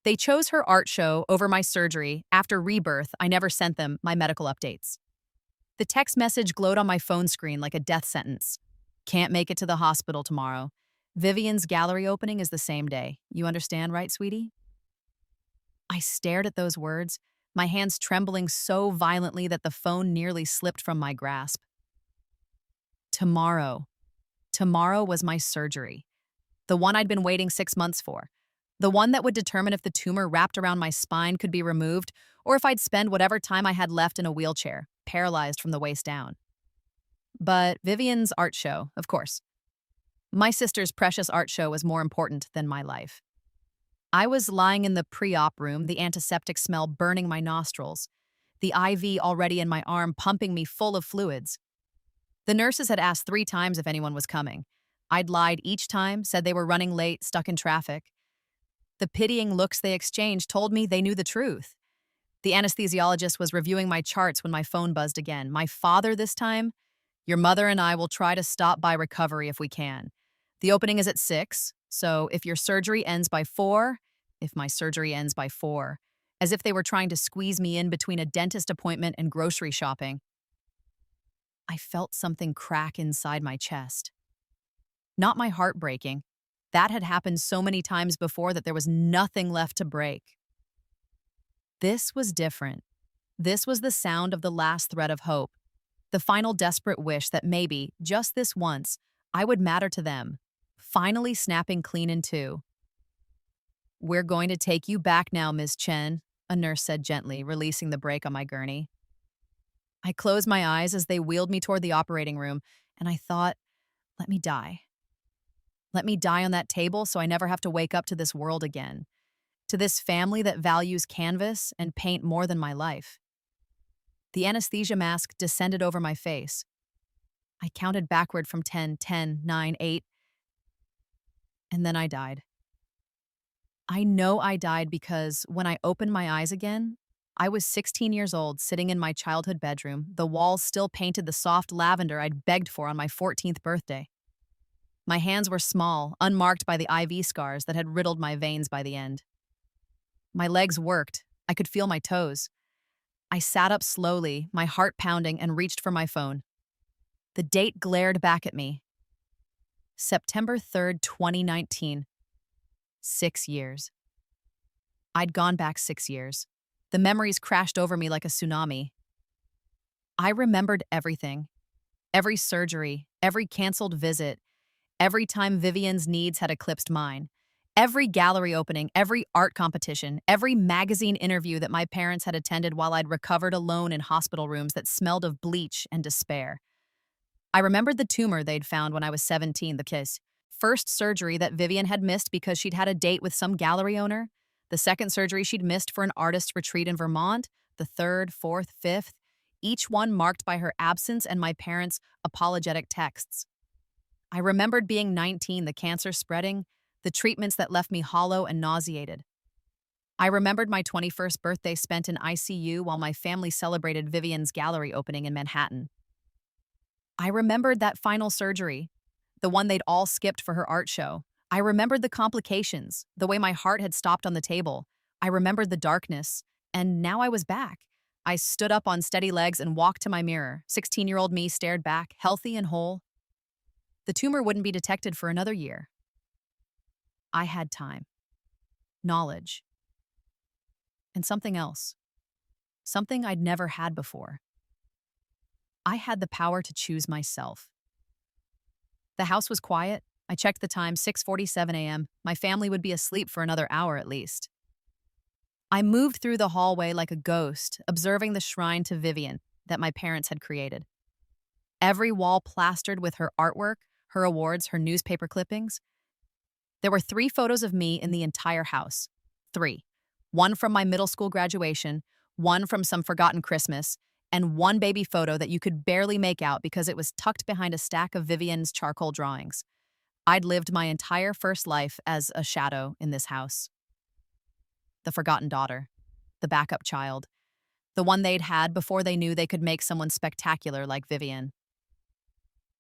They chose her art show over my surgery. After Rebirth, I never sent them my medical updates. The text message glowed on my phone screen like a death sentence. Can't make it to the hospital tomorrow. Vivian's gallery opening is the same day. You understand, right, sweetie? I stared at those words, my hands trembling so violently that the phone nearly slipped from my grasp. Tomorrow. Tomorrow was my surgery. The one I'd been waiting 6 months for. The one that would determine if the tumor wrapped around my spine could be removed or if I'd spend whatever time I had left in a wheelchair, paralyzed from the waist down. But Vivian's art show, of course. My sister's precious art show was more important than my life. I was lying in the pre-op room, the antiseptic smell burning my nostrils, the IV already in my arm pumping me full of fluids. The nurses had asked 3 times if anyone was coming. I'd lied each time, said they were running late, stuck in traffic. The pitying looks they exchanged told me they knew the truth. The anesthesiologist was reviewing my charts when my phone buzzed again. My father this time? Your mother and I will try to stop by recovery if we can. The opening is at 6, so if your surgery ends by 4, if my surgery ends by 4, as if they were trying to squeeze me in between a dentist appointment and grocery shopping. I felt something crack inside my chest. Not my heart breaking. That had happened so many times before that there was nothing left to break. This was different. This was the sound of the last thread of hope, the final desperate wish that maybe, just this once, I would matter to them, finally snapping clean in two. "We're going to take you back now, Ms. Chen," a nurse said gently, releasing the brake on my gurney. I closed my eyes as they wheeled me toward the operating room, and I thought, let me die. Let me die on that table so I never have to wake up to this world again, to this family that values canvas and paint more than my life. The anesthesia mask descended over my face. I counted backward from 10, 10, 9, 8, and then I died. I know I died because when I opened my eyes again, I was 16 years old, sitting in my childhood bedroom, the walls still painted the soft lavender I'd begged for on my 14th birthday. My hands were small, unmarked by the IV scars that had riddled my veins by the end. My legs worked. I could feel my toes. I sat up slowly, my heart pounding, and reached for my phone. The date glared back at me. September 3rd, 2019. 6 years. I'd gone back 6 years. The memories crashed over me like a tsunami. I remembered everything. Every surgery, every canceled visit, every time Vivian's needs had eclipsed mine. Every gallery opening, every art competition, every magazine interview that my parents had attended while I'd recovered alone in hospital rooms that smelled of bleach and despair. I remembered the tumor they'd found when I was 17, the first surgery that Vivian had missed because she'd had a date with some gallery owner, the second surgery she'd missed for an artist's retreat in Vermont, the third, fourth, fifth, each one marked by her absence and my parents' apologetic texts. I remembered being 19, the cancer spreading, the treatments that left me hollow and nauseated. I remembered my 21st birthday spent in ICU while my family celebrated Vivian's gallery opening in Manhattan. I remembered that final surgery, the one they'd all skipped for her art show. I remembered the complications, the way my heart had stopped on the table. I remembered the darkness, and now I was back. I stood up on steady legs and walked to my mirror. 16-year-old me stared back, healthy and whole. The tumor wouldn't be detected for another year. I had time, knowledge, and something else. Something I'd never had before. I had the power to choose myself. The house was quiet. I checked the time, 6:47 a.m. My family would be asleep for another hour at least. I moved through the hallway like a ghost, observing the shrine to Vivian that my parents had created. Every wall plastered with her artwork, her awards, her newspaper clippings. There were 3 photos of me in the entire house. 3. One from my middle school graduation, one from some forgotten Christmas, and one baby photo that you could barely make out because it was tucked behind a stack of Vivian's charcoal drawings. I'd lived my entire first life as a shadow in this house. The forgotten daughter, the backup child, the one they'd had before they knew they could make someone spectacular like Vivian.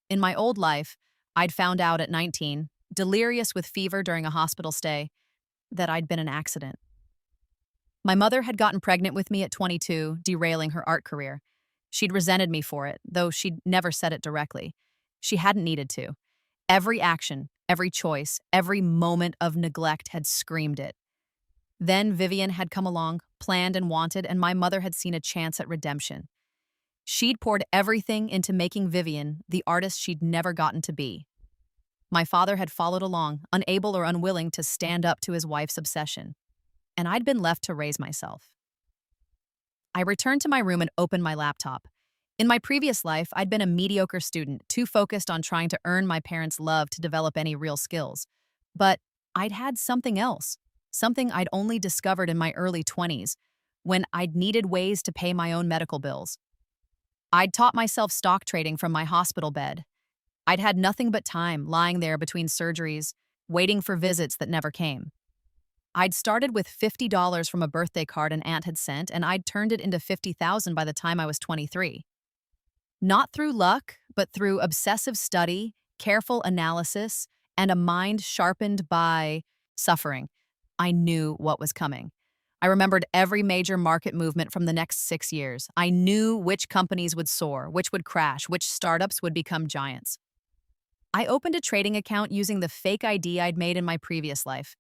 In my old life, I'd found out at 19, delirious with fever during a hospital stay, that I'd been an accident. My mother had gotten pregnant with me at 22, derailing her art career. She'd resented me for it, though she'd never said it directly. She hadn't needed to. Every action, every choice, every moment of neglect had screamed it. Then Vivian had come along, planned and wanted, and my mother had seen a chance at redemption. She'd poured everything into making Vivian the artist she'd never gotten to be. My father had followed along, unable or unwilling to stand up to his wife's obsession, and I'd been left to raise myself. I returned to my room and opened my laptop. In my previous life, I'd been a mediocre student, too focused on trying to earn my parents' love to develop any real skills. But I'd had something else, something I'd only discovered in my early 20s, when I'd needed ways to pay my own medical bills. I'd taught myself stock trading from my hospital bed. I'd had nothing but time lying there between surgeries, waiting for visits that never came. I'd started with $50 from a birthday card an aunt had sent, and I'd turned it into $50,000 by the time I was 23. Not through luck, but through obsessive study, careful analysis, and a mind sharpened by suffering. I knew what was coming. I remembered every major market movement from the next 6 years. I knew which companies would soar, which would crash, which startups would become giants. I opened a trading account using the fake ID I'd made in my previous life.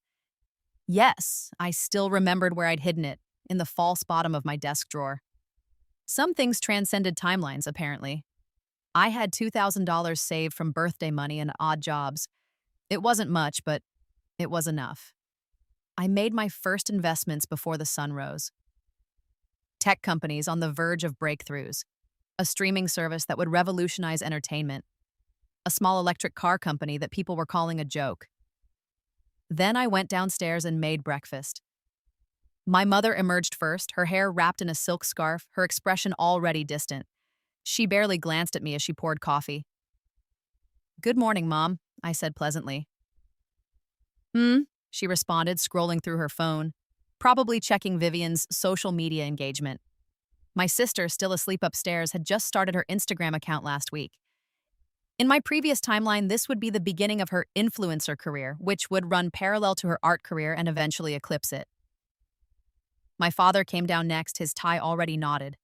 Yes, I still remembered where I'd hidden it, in the false bottom of my desk drawer. Some things transcended timelines, apparently. I had $2,000 saved from birthday money and odd jobs. It wasn't much, but it was enough. I made my first investments before the sun rose. Tech companies on the verge of breakthroughs, a streaming service that would revolutionize entertainment, a small electric car company that people were calling a joke. Then I went downstairs and made breakfast. My mother emerged first, her hair wrapped in a silk scarf, her expression already distant. She barely glanced at me as she poured coffee. "Good morning, Mom," I said pleasantly. She responded, scrolling through her phone, probably checking Vivian's social media engagement. My sister, still asleep upstairs, had just started her Instagram account last week. In my previous timeline, this would be the beginning of her influencer career, which would run parallel to her art career and eventually eclipse it. My father came down next, his tie already knotted.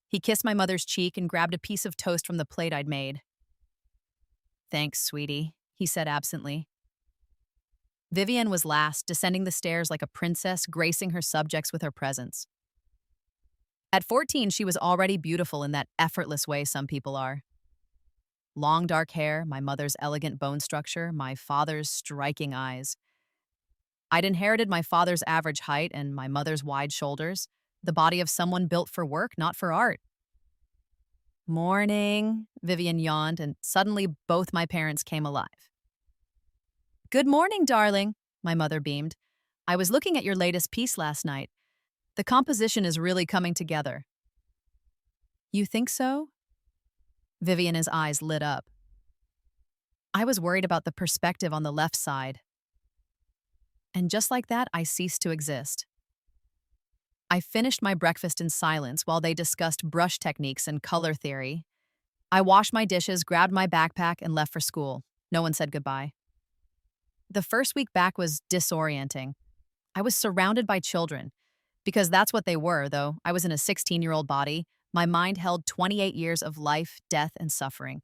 He kissed my mother's cheek and grabbed a piece of toast from the plate I'd made. "Thanks, sweetie," he said absently. Vivian was last, descending the stairs like a princess, gracing her subjects with her presence. At 14, she was already beautiful in that effortless way some people are. Long dark hair, my mother's elegant bone structure, my father's striking eyes. I'd inherited my father's average height and my mother's wide shoulders, the body of someone built for work, not for art. "Morning," Vivian yawned, and suddenly both my parents came alive. "Good morning, darling," my mother beamed. "I was looking at your latest piece last night. The composition is really coming together." "You think so?" Vivian's eyes lit up. I was worried about the perspective on the left side. And just like that, I ceased to exist. I finished my breakfast in silence while they discussed brush techniques and color theory. I washed my dishes, grabbed my backpack, and left for school. No one said goodbye. The first week back was disorienting. I was surrounded by children. Because that's what they were, though I was in a 16-year-old body, my mind held 28 years of life, death, and suffering.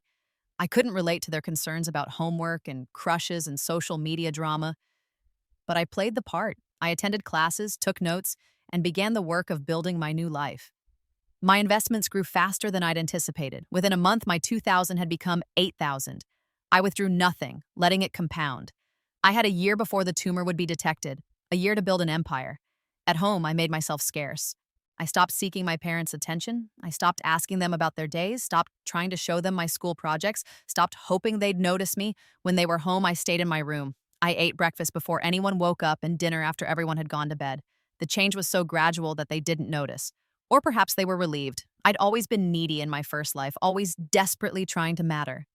I couldn't relate to their concerns about homework and crushes and social media drama. But I played the part. I attended classes, took notes, and began the work of building my new life. My investments grew faster than I'd anticipated. Within a month, my $2,000 had become $8,000. I withdrew nothing, letting it compound. I had a year before the tumor would be detected, a year to build an empire. At home, I made myself scarce. I stopped seeking my parents' attention. I stopped asking them about their days, stopped trying to show them my school projects, stopped hoping they'd notice me. When they were home, I stayed in my room. I ate breakfast before anyone woke up and dinner after everyone had gone to bed. The change was so gradual that they didn't notice. Or perhaps they were relieved. I'd always been needy in my first life, always desperately trying to matter.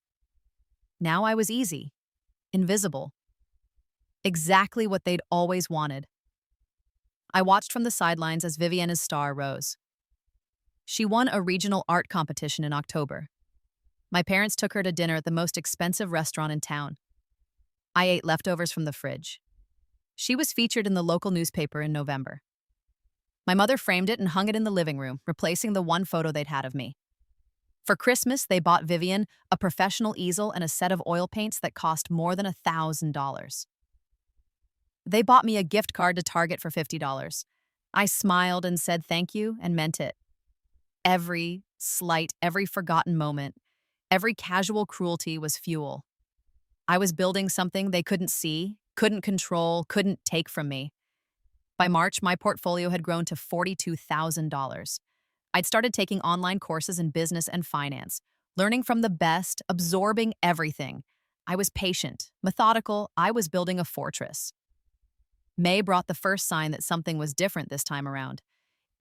Now I was easy, invisible. Exactly what they'd always wanted. I watched from the sidelines as Viviana's star rose. She won a regional art competition in October. My parents took her to dinner at the most expensive restaurant in town. I ate leftovers from the fridge. She was featured in the local newspaper in November. My mother framed it and hung it in the living room, replacing the one photo they'd had of me. For Christmas, they bought Vivian a professional easel and a set of oil paints that cost more than $1,000. They bought me a gift card to Target for $50. I smiled and said thank you and meant it. Every slight, every forgotten moment, every casual cruelty was fuel. I was building something they couldn't see, couldn't control, couldn't take from me. By March, my portfolio had grown to $42,000. I'd started taking online courses in business and finance, learning from the best, absorbing everything. I was patient, methodical, I was building a fortress. May brought the first sign that something was different this time around.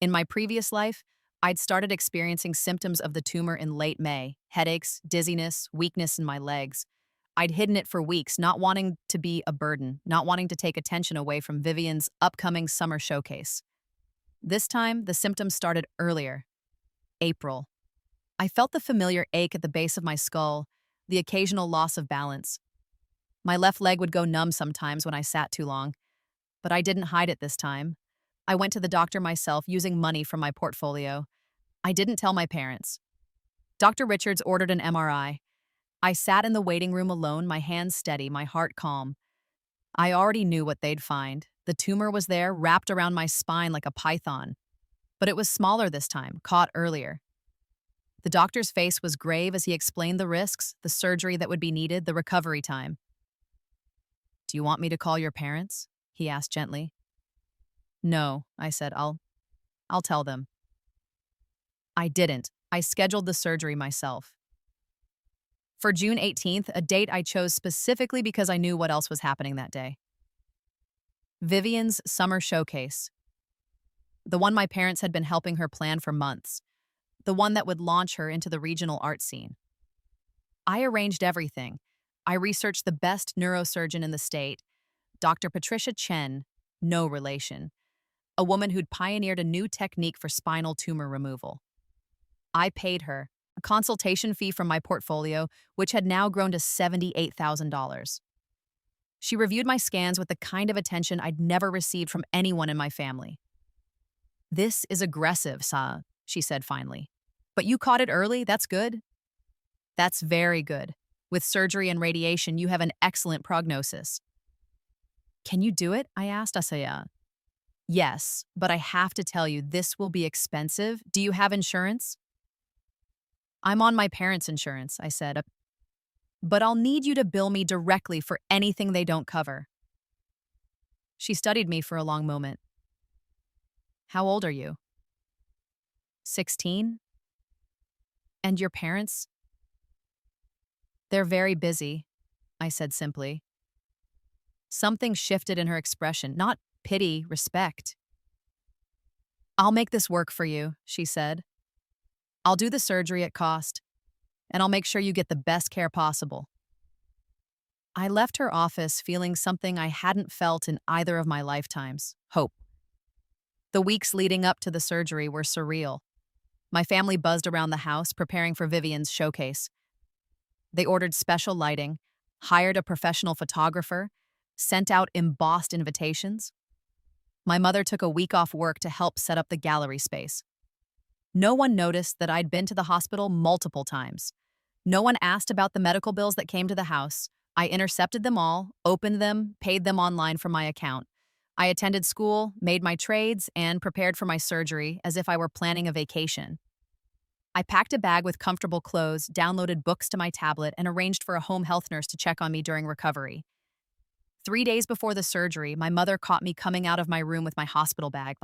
In my previous life, I'd started experiencing symptoms of the tumor in late May: headaches, dizziness, weakness in my legs. I'd hidden it for weeks, not wanting to be a burden, not wanting to take attention away from Vivian's upcoming summer showcase. This time, the symptoms started earlier. April. I felt the familiar ache at the base of my skull, the occasional loss of balance. My left leg would go numb sometimes when I sat too long, but I didn't hide it this time. I went to the doctor myself, using money from my portfolio. I didn't tell my parents. Dr. Richards ordered an MRI. I sat in the waiting room alone, my hands steady, my heart calm. I already knew what they'd find. The tumor was there, wrapped around my spine like a python. But it was smaller this time, caught earlier. The doctor's face was grave as he explained the risks, the surgery that would be needed, the recovery time. "Do you want me to call your parents?" he asked gently. "No," I said, I'll tell them." I didn't. I scheduled the surgery myself. For June 18th, a date I chose specifically because I knew what else was happening that day. Vivian's summer showcase. The one my parents had been helping her plan for months. The one that would launch her into the regional art scene. I arranged everything. I researched the best neurosurgeon in the state, Dr. Patricia Chen, no relation, a woman who'd pioneered a new technique for spinal tumor removal. I paid her a consultation fee from my portfolio, which had now grown to $78,000. She reviewed my scans with the kind of attention I'd never received from anyone in my family. "This is aggressive, Sa," she said finally. "But you caught it early, that's good." "That's very good. With surgery and radiation, you have an excellent prognosis." "Can you do it?" I asked Asaya. "Yes, but I have to tell you, this will be expensive. Do you have insurance?" "I'm on my parents' insurance," I said. "But I'll need you to bill me directly for anything they don't cover." She studied me for a long moment. "How old are you?" 16. "And your parents?" "They're very busy," I said simply. Something shifted in her expression, not pity, respect. "I'll make this work for you," she said. "I'll do the surgery at cost, and I'll make sure you get the best care possible." I left her office feeling something I hadn't felt in either of my lifetimes: hope. The weeks leading up to the surgery were surreal. My family buzzed around the house, preparing for Vivian's showcase. They ordered special lighting, hired a professional photographer, sent out embossed invitations. My mother took a week off work to help set up the gallery space. No one noticed that I'd been to the hospital multiple times. No one asked about the medical bills that came to the house. I intercepted them all, opened them, paid them online from my account. I attended school, made my trades, and prepared for my surgery as if I were planning a vacation. I packed a bag with comfortable clothes, downloaded books to my tablet, and arranged for a home health nurse to check on me during recovery. 3 days before the surgery, my mother caught me coming out of my room with my hospital bag.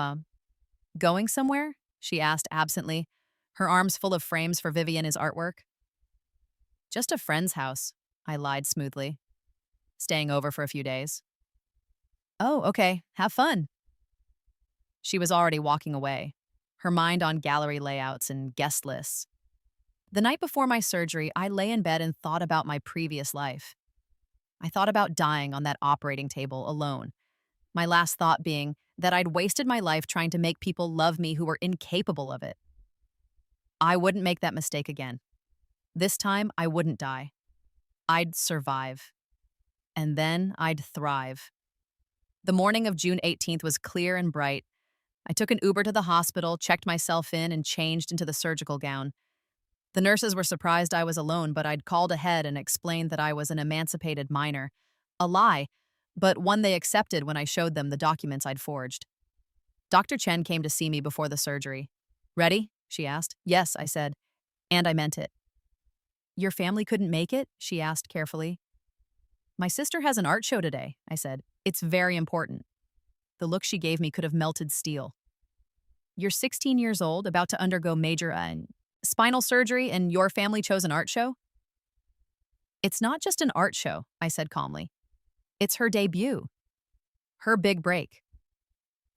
"Going somewhere?" she asked absently, her arms full of frames for Vivian's artwork. "Just a friend's house," I lied smoothly. "Staying over for a few days." "Oh, okay. Have fun." She was already walking away, her mind on gallery layouts and guest lists. The night before my surgery, I lay in bed and thought about my previous life. I thought about dying on that operating table alone. My last thought being that I'd wasted my life trying to make people love me who were incapable of it. I wouldn't make that mistake again. This time, I wouldn't die. I'd survive. And then I'd thrive. The morning of June 18th was clear and bright. I took an Uber to the hospital, checked myself in, and changed into the surgical gown. The nurses were surprised I was alone, but I'd called ahead and explained that I was an emancipated minor. A lie, but one they accepted when I showed them the documents I'd forged. Dr. Chen came to see me before the surgery. "Ready?" she asked. "Yes," I said, and I meant it. "Your family couldn't make it?" she asked carefully. "My sister has an art show today," I said. "It's very important." The look she gave me could have melted steel. "You're 16 years old, about to undergo major spinal surgery, and your family chose an art show?" "It's not just an art show," I said calmly. "It's her debut. Her big break."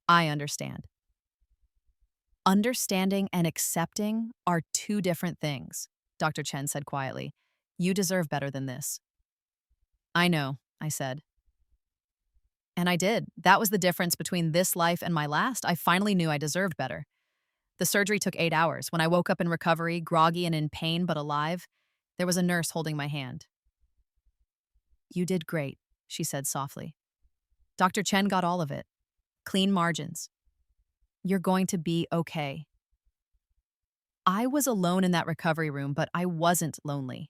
"I understand." "Understanding and accepting are two different things," Dr. Chen said quietly. "You deserve better than this." "I know," I said. And I did. That was the difference between this life and my last. I finally knew I deserved better. The surgery took 8 hours. When I woke up in recovery, groggy and in pain but alive, there was a nurse holding my hand. "You did great," she said softly. "Dr. Chen got all of it. Clean margins. You're going to be okay." I was alone in that recovery room, but I wasn't lonely.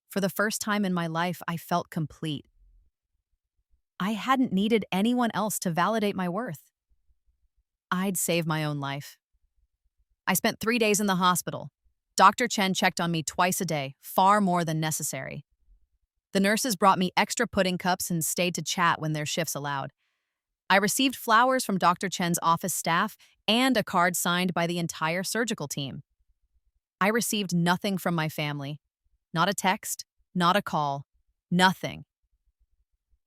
For the first time in my life, I felt complete. I hadn't needed anyone else to validate my worth. I'd saved my own life. I spent 3 days in the hospital. Dr. Chen checked on me twice a day, far more than necessary. The nurses brought me extra pudding cups and stayed to chat when their shifts allowed. I received flowers from Dr. Chen's office staff and a card signed by the entire surgical team. I received nothing from my family. Not a text, not a call, nothing.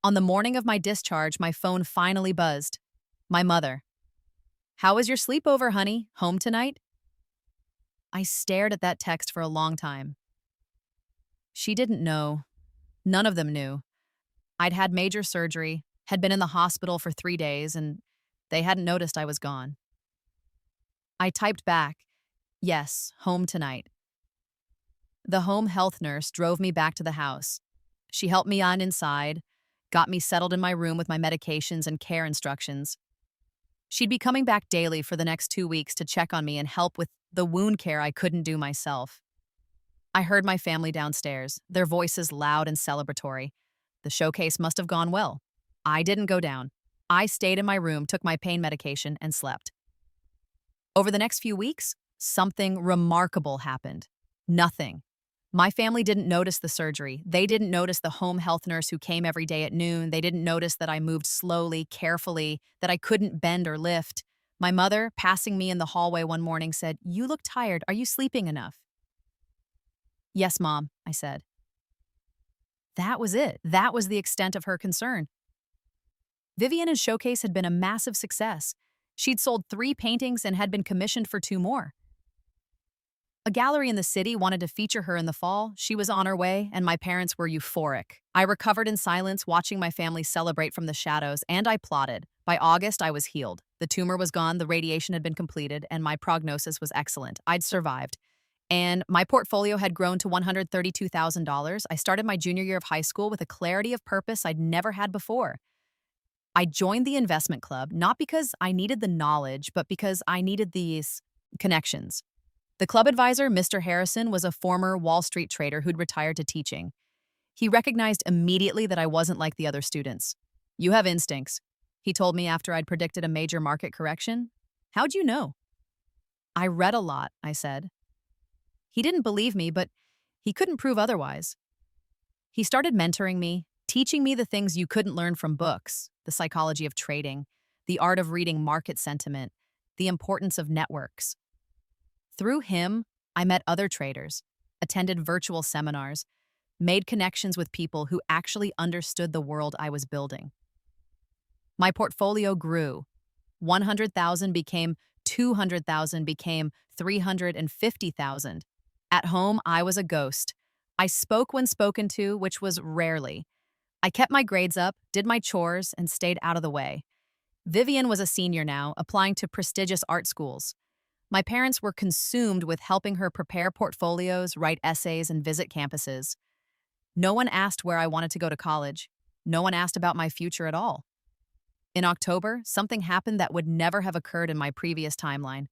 On the morning of my discharge, my phone finally buzzed. My mother. "How was your sleepover, honey? Home tonight?" I stared at that text for a long time. She didn't know. None of them knew. I'd had major surgery, had been in the hospital for 3 days, and they hadn't noticed I was gone. I typed back, "Yes, home tonight." The home health nurse drove me back to the house. She helped me on inside, got me settled in my room with my medications and care instructions. She'd be coming back daily for the next 2 weeks to check on me and help with the wound care I couldn't do myself. I heard my family downstairs, their voices loud and celebratory. The showcase must have gone well. I didn't go down. I stayed in my room, took my pain medication, and slept. Over the next few weeks, something remarkable happened. Nothing. My family didn't notice the surgery. They didn't notice the home health nurse who came every day at noon. They didn't notice that I moved slowly, carefully, that I couldn't bend or lift. My mother, passing me in the hallway one morning, said, "You look tired. Are you sleeping enough?" "Yes, Mom," I said. That was it. That was the extent of her concern. Viviana's showcase had been a massive success. She'd sold 3 paintings and had been commissioned for 2 more. A gallery in the city wanted to feature her in the fall. She was on her way, and my parents were euphoric. I recovered in silence, watching my family celebrate from the shadows, and I plotted. By August, I was healed. The tumor was gone, the radiation had been completed, and my prognosis was excellent. I'd survived. And my portfolio had grown to $132,000. I started my junior year of high school with a clarity of purpose I'd never had before. I joined the investment club, not because I needed the knowledge, but because I needed these connections. The club advisor, Mr. Harrison, was a former Wall Street trader who'd retired to teaching. He recognized immediately that I wasn't like the other students. "You have instincts," he told me after I'd predicted a major market correction. "How'd you know?" "I read a lot," I said. He didn't believe me, but he couldn't prove otherwise. He started mentoring me, teaching me the things you couldn't learn from books, the psychology of trading, the art of reading market sentiment, the importance of networks. Through him, I met other traders, attended virtual seminars, made connections with people who actually understood the world I was building. My portfolio grew. 100,000 became 200,000, became 350,000. At home, I was a ghost. I spoke when spoken to, which was rarely. I kept my grades up, did my chores, and stayed out of the way. Vivian was a senior now, applying to prestigious art schools. My parents were consumed with helping her prepare portfolios, write essays, and visit campuses. No one asked where I wanted to go to college. No one asked about my future at all. In October, something happened that would never have occurred in my previous timeline.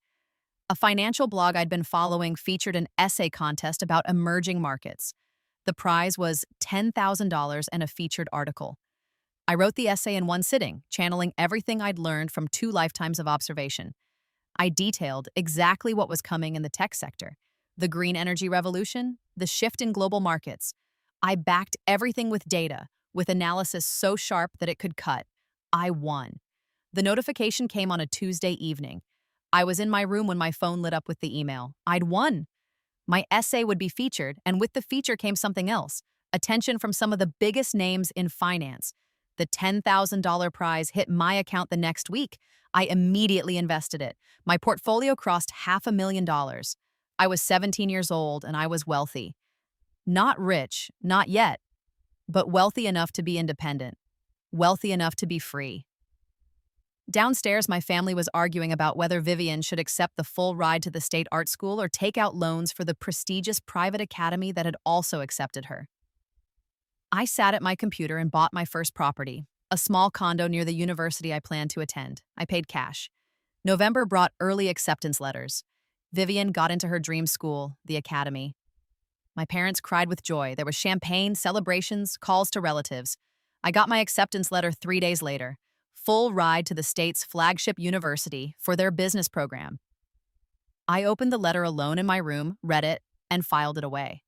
A financial blog I'd been following featured an essay contest about emerging markets. The prize was $10,000 and a featured article. I wrote the essay in one sitting, channeling everything I'd learned from 2 lifetimes of observation. I detailed exactly what was coming in the tech sector: the green energy revolution, the shift in global markets. I backed everything with data, with analysis so sharp that it could cut. I won. The notification came on a Tuesday evening. I was in my room when my phone lit up with the email. I'd won. My essay would be featured, and with the feature came something else: attention from some of the biggest names in finance. The $10,000 prize hit my account the next week. I immediately invested it. My portfolio crossed $500,000. I was 17 years old and I was wealthy. Not rich, not yet, but wealthy enough to be independent, wealthy enough to be free. Downstairs, my family was arguing about whether Vivian should accept the full ride to the state art school or take out loans for the prestigious private academy that had also accepted her. I sat at my computer and bought my first property, a small condo near the university I planned to attend. I paid cash. November brought early acceptance letters. Vivian got into her dream school, the academy. My parents cried with joy. There was champagne, celebrations, calls to relatives. I got my acceptance letter 3 days later. Full ride to the state's flagship university for their business program. I opened the letter alone in my room, read it, and filed it away.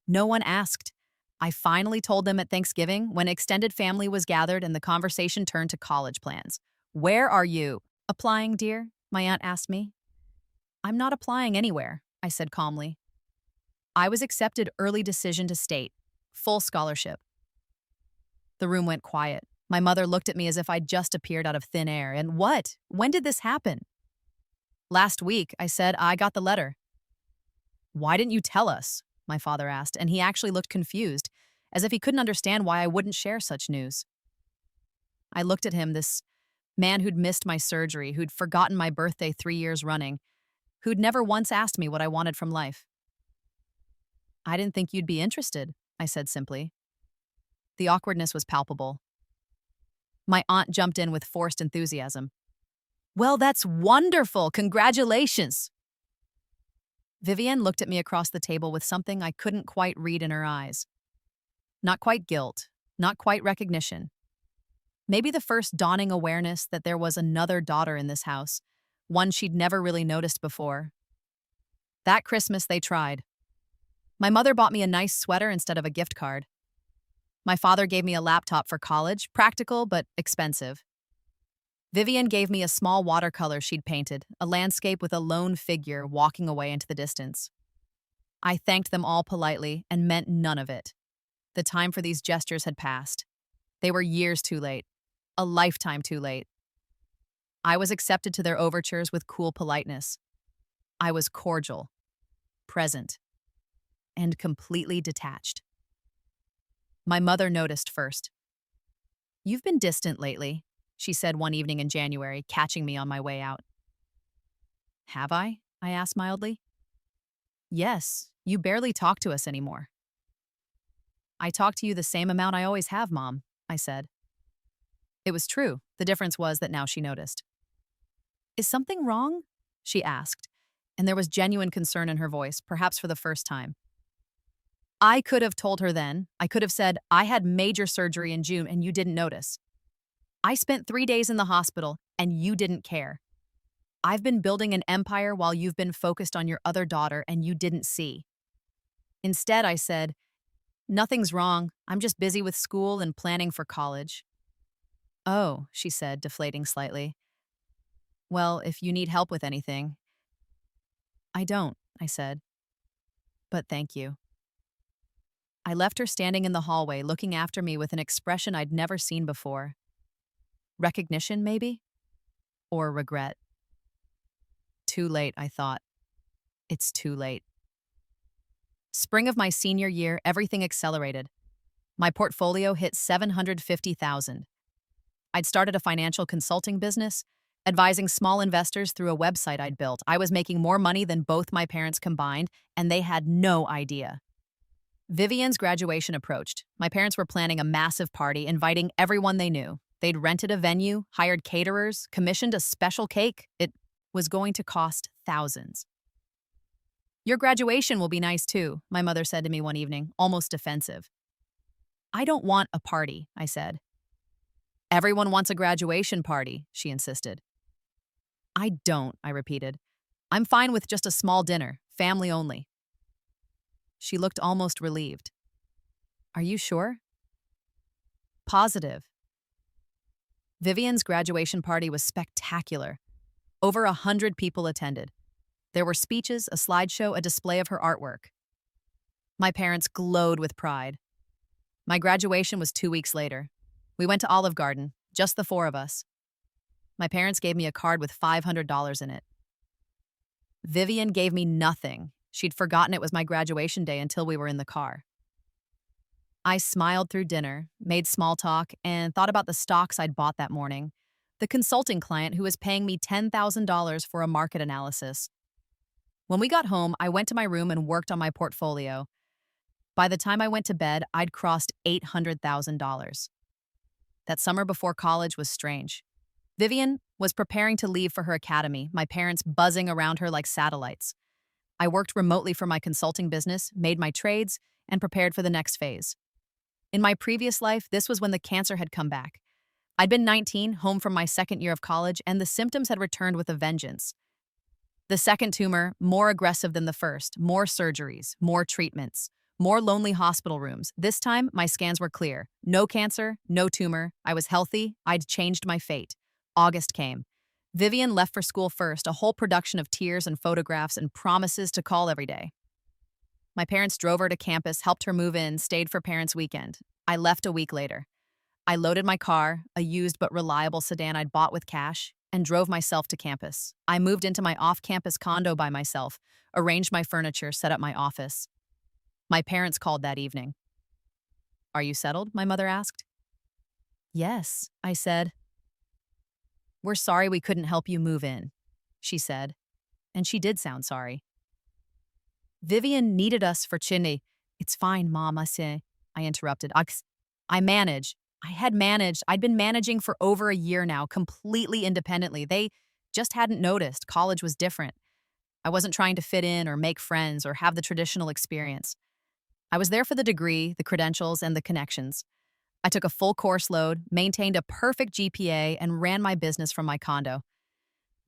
No one asked. I finally told them at Thanksgiving when extended family was gathered and the conversation turned to college plans. "Where are you applying, dear?" my aunt asked me. "I'm not applying anywhere," I said calmly. I was accepted early decision to state, full scholarship. The room went quiet. My mother looked at me as if I'd just appeared out of thin air. "And what? When did this happen?" "Last week," I said. "I got the letter." "Why didn't you tell us?" my father asked, and he actually looked confused, as if he couldn't understand why I wouldn't share such news. I looked at him, this man who'd missed my surgery, who'd forgotten my birthday 3 years running, who'd never once asked me what I wanted from life. "I didn't think you'd be interested," I said simply. The awkwardness was palpable. My aunt jumped in with forced enthusiasm. "Well, that's wonderful! Congratulations!" Vivian looked at me across the table with something I couldn't quite read in her eyes. Not quite guilt, not quite recognition. Maybe the first dawning awareness that there was another daughter in this house, one she'd never really noticed before. That Christmas, they tried. My mother bought me a nice sweater instead of a gift card. My father gave me a laptop for college, practical but expensive. Vivian gave me a small watercolor she'd painted, a landscape with a lone figure walking away into the distance. I thanked them all politely and meant none of it. The time for these gestures had passed. They were years too late, a lifetime too late. I was accepted to their overtures with cool politeness. I was cordial, present, and completely detached. My mother noticed first. "You've been distant lately," she said one evening in January, catching me on my way out. "Have I?" I asked mildly. "Yes, you barely talk to us anymore." "I talk to you the same amount I always have, Mom," I said. It was true. The difference was that now she noticed. "Is something wrong?" she asked, and there was genuine concern in her voice, perhaps for the first time. I could have told her then. I could have said, "I had major surgery in June and you didn't notice. I spent 3 days in the hospital and you didn't care. I've been building an empire while you've been focused on your other daughter and you didn't see." Instead, I said, "Nothing's wrong. I'm just busy with school and planning for college." "Oh," she said, deflating slightly. "Well, if you need help with anything." "I don't," I said. "But thank you." I left her standing in the hallway, looking after me with an expression I'd never seen before. Recognition, maybe? Or regret? Too late, I thought. It's too late. Spring of my senior year, everything accelerated. My portfolio hit $750,000. I'd started a financial consulting business, advising small investors through a website I'd built. I was making more money than both my parents combined, and they had no idea. Vivian's graduation approached. My parents were planning a massive party, inviting everyone they knew. They'd rented a venue, hired caterers, commissioned a special cake. It was going to cost thousands. Your graduation will be nice too, my mother said to me one evening, almost defensive. I don't want a party, I said. Everyone wants a graduation party, she insisted. I don't, I repeated. I'm fine with just a small dinner, family only. She looked almost relieved. Are you sure? Positive. Vivian's graduation party was spectacular. Over 100 people attended. There were speeches, a slideshow, a display of her artwork. My parents glowed with pride. My graduation was 2 weeks later. We went to Olive Garden, just the four of us. My parents gave me a card with $500 in it. Vivian gave me nothing. She'd forgotten it was my graduation day until we were in the car. I smiled through dinner, made small talk, and thought about the stocks I'd bought that morning, the consulting client who was paying me $10,000 for a market analysis. When we got home, I went to my room and worked on my portfolio. By the time I went to bed, I'd crossed $800,000. That summer before college was strange. Vivian was preparing to leave for her academy, my parents buzzing around her like satellites. I worked remotely for my consulting business, made my trades, and prepared for the next phase. In my previous life, this was when the cancer had come back. I'd been 19, home from my second year of college, and the symptoms had returned with a vengeance. The second tumor, more aggressive than the first, more surgeries, more treatments, more lonely hospital rooms. This time, my scans were clear. No cancer, no tumor. I was healthy. I'd changed my fate. August came. Vivian left for school first, a whole production of tears and photographs and promises to call every day. My parents drove her to campus, helped her move in, stayed for parents' weekend. I left a week later. I loaded my car, a used but reliable sedan I'd bought with cash, and drove myself to campus. I moved into my off-campus condo by myself, arranged my furniture, set up my office. My parents called that evening. Are you settled? My mother asked. Yes, I said. We're sorry we couldn't help you move in, she said. And she did sound sorry. Vivian needed us for Chinny. It's fine, Mom, I interrupted. I manage. I'd been managing for over a year now, completely independently. They just hadn't noticed. College was different. I wasn't trying to fit in or make friends or have the traditional experience. I was there for the degree, the credentials, and the connections. I took a full course load, maintained a perfect GPA, and ran my business from my condo.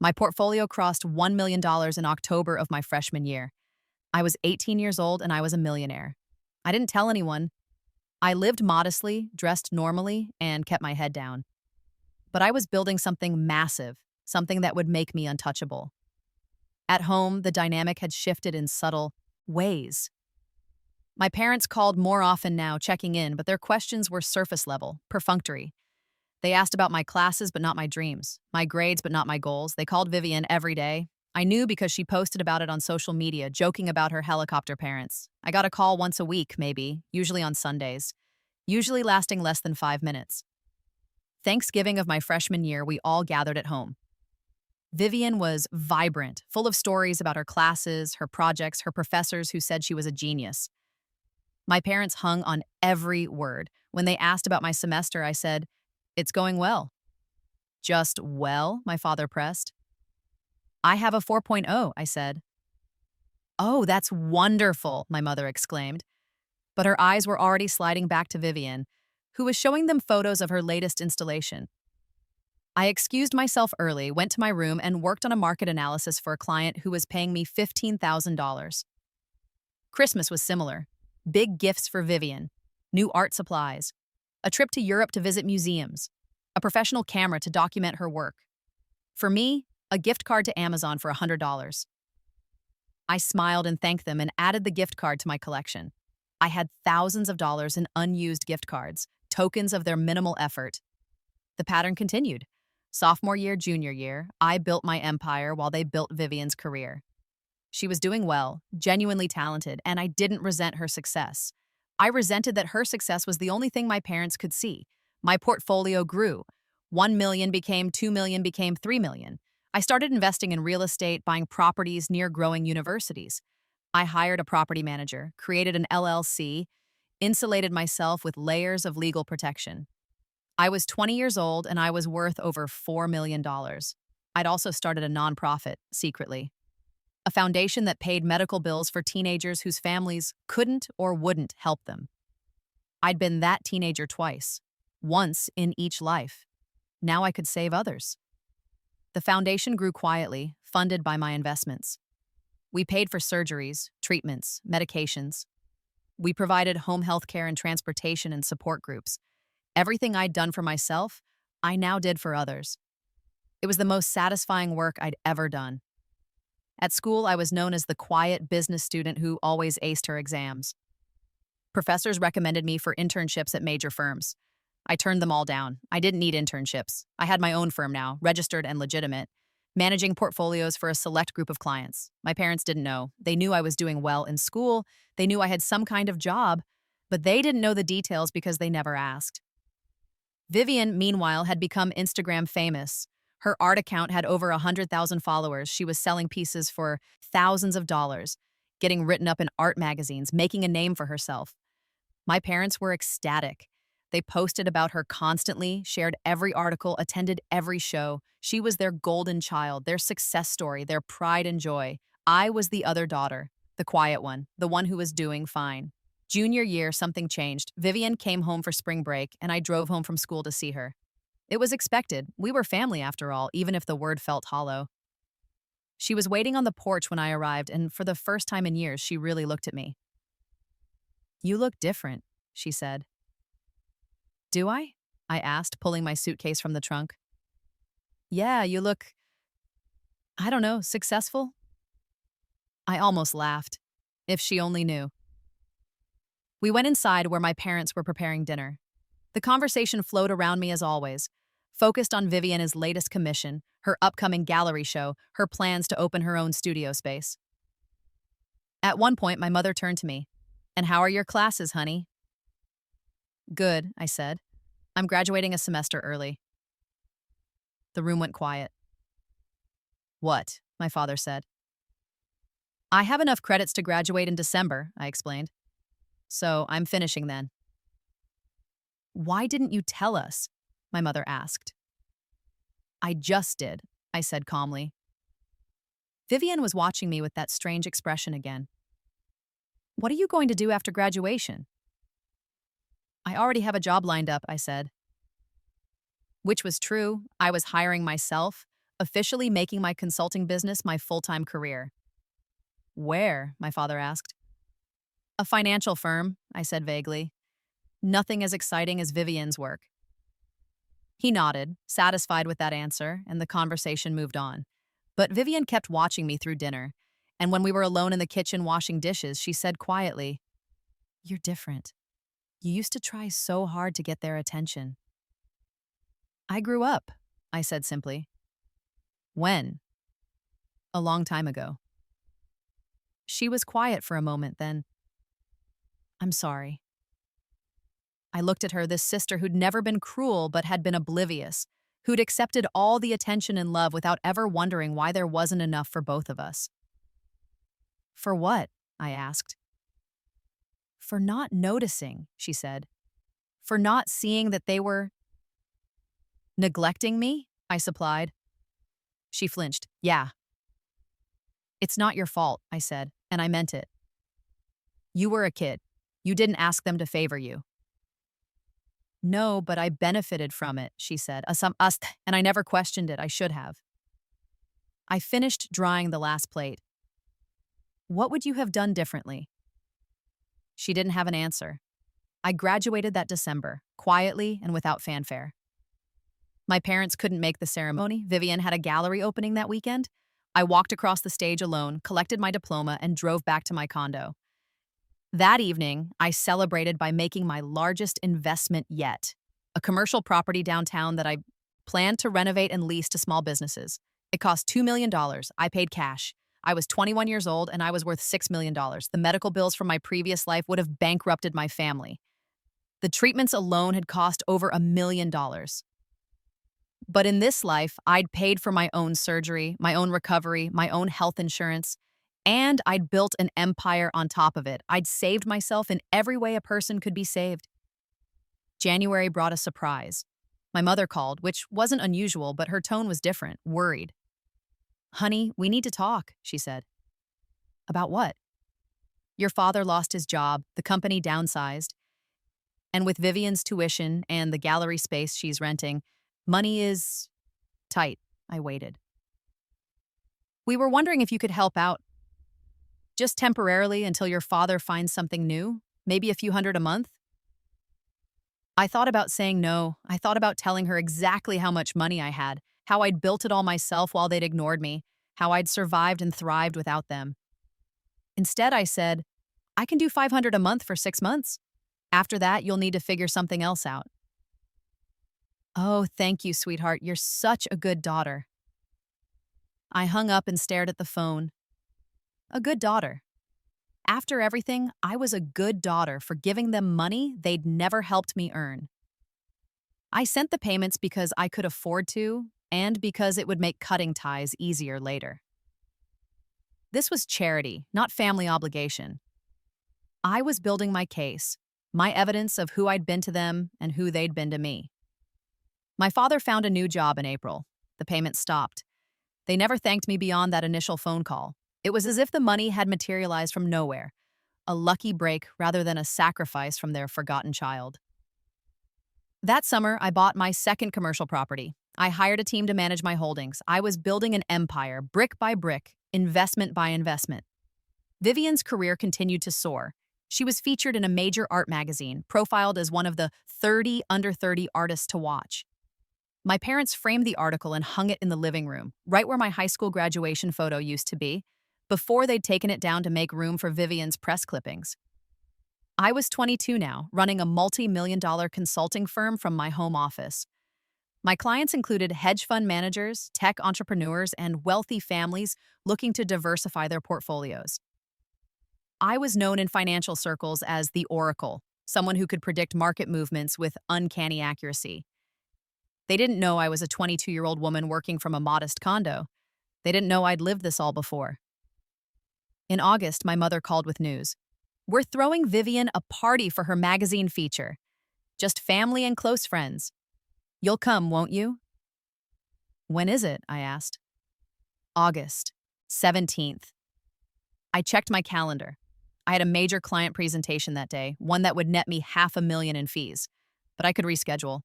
My portfolio crossed $1 million in October of my freshman year. I was 18 years old and I was a millionaire. I didn't tell anyone. I lived modestly, dressed normally, and kept my head down. But I was building something massive, something that would make me untouchable. At home, the dynamic had shifted in subtle ways. My parents called more often now, checking in, but their questions were surface level, perfunctory. They asked about my classes but not my dreams, my grades but not my goals. They called Vivian every day. I knew because she posted about it on social media, joking about her helicopter parents. I got a call once a week, maybe, usually on Sundays, usually lasting less than 5 minutes. Thanksgiving of my freshman year, we all gathered at home. Vivian was vibrant, full of stories about her classes, her projects, her professors who said she was a genius. My parents hung on every word. When they asked about my semester, I said, "It's going well." "Just well?" my father pressed. "I have a 4.0, I said. "Oh, that's wonderful," my mother exclaimed. But her eyes were already sliding back to Vivian, who was showing them photos of her latest installation. I excused myself early, went to my room, and worked on a market analysis for a client who was paying me $15,000. Christmas was similar. Big gifts for Vivian, new art supplies, a trip to Europe to visit museums, a professional camera to document her work. For me, a gift card to Amazon for $100. I smiled and thanked them and added the gift card to my collection. I had thousands of dollars in unused gift cards, tokens of their minimal effort. The pattern continued. Sophomore year, junior year, I built my empire while they built Vivian's career. She was doing well, genuinely talented, and I didn't resent her success. I resented that her success was the only thing my parents could see. My portfolio grew. 1 million became 2 million, became 3 million. I started investing in real estate, buying properties near growing universities. I hired a property manager, created an LLC, insulated myself with layers of legal protection. I was 20 years old and I was worth over $4 million. I'd also started a nonprofit, secretly, a foundation that paid medical bills for teenagers whose families couldn't or wouldn't help them. I'd been that teenager twice, once in each life. Now I could save others. The foundation grew quietly, funded by my investments. We paid for surgeries, treatments, medications. We provided home health care and transportation and support groups. Everything I'd done for myself, I now did for others. It was the most satisfying work I'd ever done. At school, I was known as the quiet business student who always aced her exams. Professors recommended me for internships at major firms. I turned them all down. I didn't need internships. I had my own firm now, registered and legitimate, managing portfolios for a select group of clients. My parents didn't know. They knew I was doing well in school. They knew I had some kind of job, but they didn't know the details because they never asked. Vivian, meanwhile, had become Instagram famous. Her art account had over 100,000 followers. She was selling pieces for thousands of dollars, getting written up in art magazines, making a name for herself. My parents were ecstatic. They posted about her constantly, shared every article, attended every show. She was their golden child, their success story, their pride and joy. I was the other daughter, the quiet one, the one who was doing fine. Junior year, something changed. Vivian came home for spring break, and I drove home from school to see her. It was expected. We were family after all, even if the word felt hollow. She was waiting on the porch when I arrived, and for the first time in years, she really looked at me. "You look different," she said. "Do I?" I asked, pulling my suitcase from the trunk. "Yeah, you look, I don't know, successful?" I almost laughed. If she only knew. We went inside where my parents were preparing dinner. The conversation flowed around me as always, focused on Vivian's latest commission, her upcoming gallery show, her plans to open her own studio space. At one point, my mother turned to me. "And how are your classes, honey?" "Good," I said. "I'm graduating a semester early." The room went quiet. "What?" my father said. "I have enough credits to graduate in December," I explained. "So I'm finishing then." "Why didn't you tell us?" my mother asked. "I just did," I said calmly. Vivian was watching me with that strange expression again. "What are you going to do after graduation?" "I already have a job lined up," I said. Which was true. I was hiring myself, officially making my consulting business my full-time career. "Where?" my father asked. "A financial firm," I said vaguely. "Nothing as exciting as Vivian's work." He nodded, satisfied with that answer, and the conversation moved on. But Vivian kept watching me through dinner, and when we were alone in the kitchen washing dishes, she said quietly, "You're different. You used to try so hard to get their attention." "I grew up," I said simply. "When?" "A long time ago." She was quiet for a moment, then, "I'm sorry." I looked at her, this sister who'd never been cruel but had been oblivious, who'd accepted all the attention and love without ever wondering why there wasn't enough for both of us. "For what?" I asked. "For not noticing," she said. "For not seeing that they were neglecting me," I supplied. She flinched. "Yeah." "It's not your fault," I said, and I meant it. "You were a kid. You didn't ask them to favor you." "No, but I benefited from it," she said, and I never questioned it. I should have. I finished drying the last plate. "What would you have done differently?" She didn't have an answer. I graduated that December, quietly and without fanfare. My parents couldn't make the ceremony. Vivian had a gallery opening that weekend. I walked across the stage alone, collected my diploma, and drove back to my condo. That evening, I celebrated by making my largest investment yet, a commercial property downtown that I planned to renovate and lease to small businesses. It cost $2 million. I paid cash. I was 21 years old, and I was worth $6 million. The medical bills from my previous life would have bankrupted my family. The treatments alone had cost over $1 million. But in this life, I'd paid for my own surgery, my own recovery, my own health insurance, and I'd built an empire on top of it. I'd saved myself in every way a person could be saved. January brought a surprise. My mother called, which wasn't unusual, but her tone was different, worried. Honey, we need to talk, she said. About what? Your father lost his job, the company downsized, and with Vivian's tuition and the gallery space she's renting, money is tight. I waited. We were wondering if you could help out, just temporarily until your father finds something new, maybe a few hundred a month. I thought about saying no. I thought about telling her exactly how much money I had, how I'd built it all myself while they'd ignored me, how I'd survived and thrived without them. Instead, I said, I can do 500 a month for 6 months. After that, you'll need to figure something else out. Oh, thank you, sweetheart. You're such a good daughter. I hung up and stared at the phone. A good daughter. After everything, I was a good daughter for giving them money they'd never helped me earn. I sent the payments because I could afford to, and because it would make cutting ties easier later. This was charity, not family obligation. I was building my case, my evidence of who I'd been to them and who they'd been to me. My father found a new job in April. The payments stopped. They never thanked me beyond that initial phone call. It was as if the money had materialized from nowhere, a lucky break rather than a sacrifice from their forgotten child. That summer, I bought my second commercial property. I hired a team to manage my holdings. I was building an empire, brick by brick, investment by investment. Vivian's career continued to soar. She was featured in a major art magazine, profiled as one of the 30 under 30 artists to watch. My parents framed the article and hung it in the living room, right where my high school graduation photo used to be, before they'd taken it down to make room for Vivian's press clippings. I was 22 now, running a multi-million-dollar consulting firm from my home office. My clients included hedge fund managers, tech entrepreneurs, and wealthy families looking to diversify their portfolios. I was known in financial circles as the Oracle, someone who could predict market movements with uncanny accuracy. They didn't know I was a 22-year-old woman working from a modest condo. They didn't know I'd lived this all before. In August, my mother called with news. We're throwing Vivian a party for her magazine feature. Just family and close friends. You'll come, won't you? When is it? I asked. August 17th. I checked my calendar. I had a major client presentation that day, one that would net me $500,000 in fees, but I could reschedule.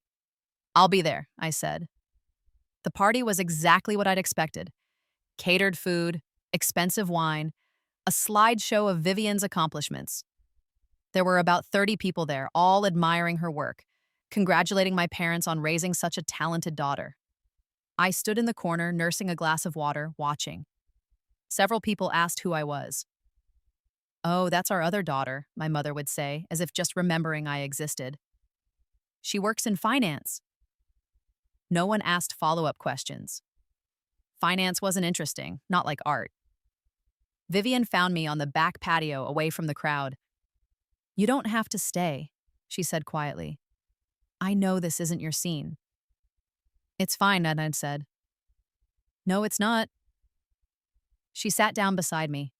I'll be there, I said. The party was exactly what I'd expected. Catered food, expensive wine, a slideshow of Vivian's accomplishments. There were about 30 people there, all admiring her work, congratulating my parents on raising such a talented daughter. I stood in the corner, nursing a glass of water, watching. Several people asked who I was. Oh, that's our other daughter, my mother would say, as if just remembering I existed. She works in finance. No one asked follow-up questions. Finance wasn't interesting, not like art. Vivian found me on the back patio away from the crowd. You don't have to stay, she said quietly. I know this isn't your scene. It's fine, I'd said. No, it's not. She sat down beside me.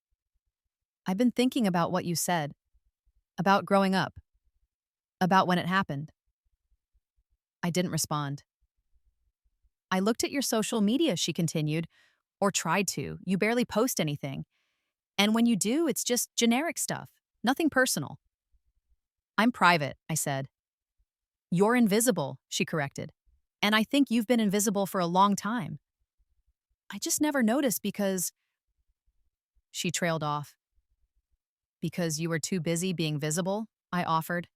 I've been thinking about what you said, about growing up, about when it happened. I didn't respond. I looked at your social media, she continued, or tried to. You barely post anything. And when you do, it's just generic stuff, nothing personal. I'm private, I said. You're invisible, she corrected. And I think you've been invisible for a long time. I just never noticed because... She trailed off. Because you were too busy being visible, I offered.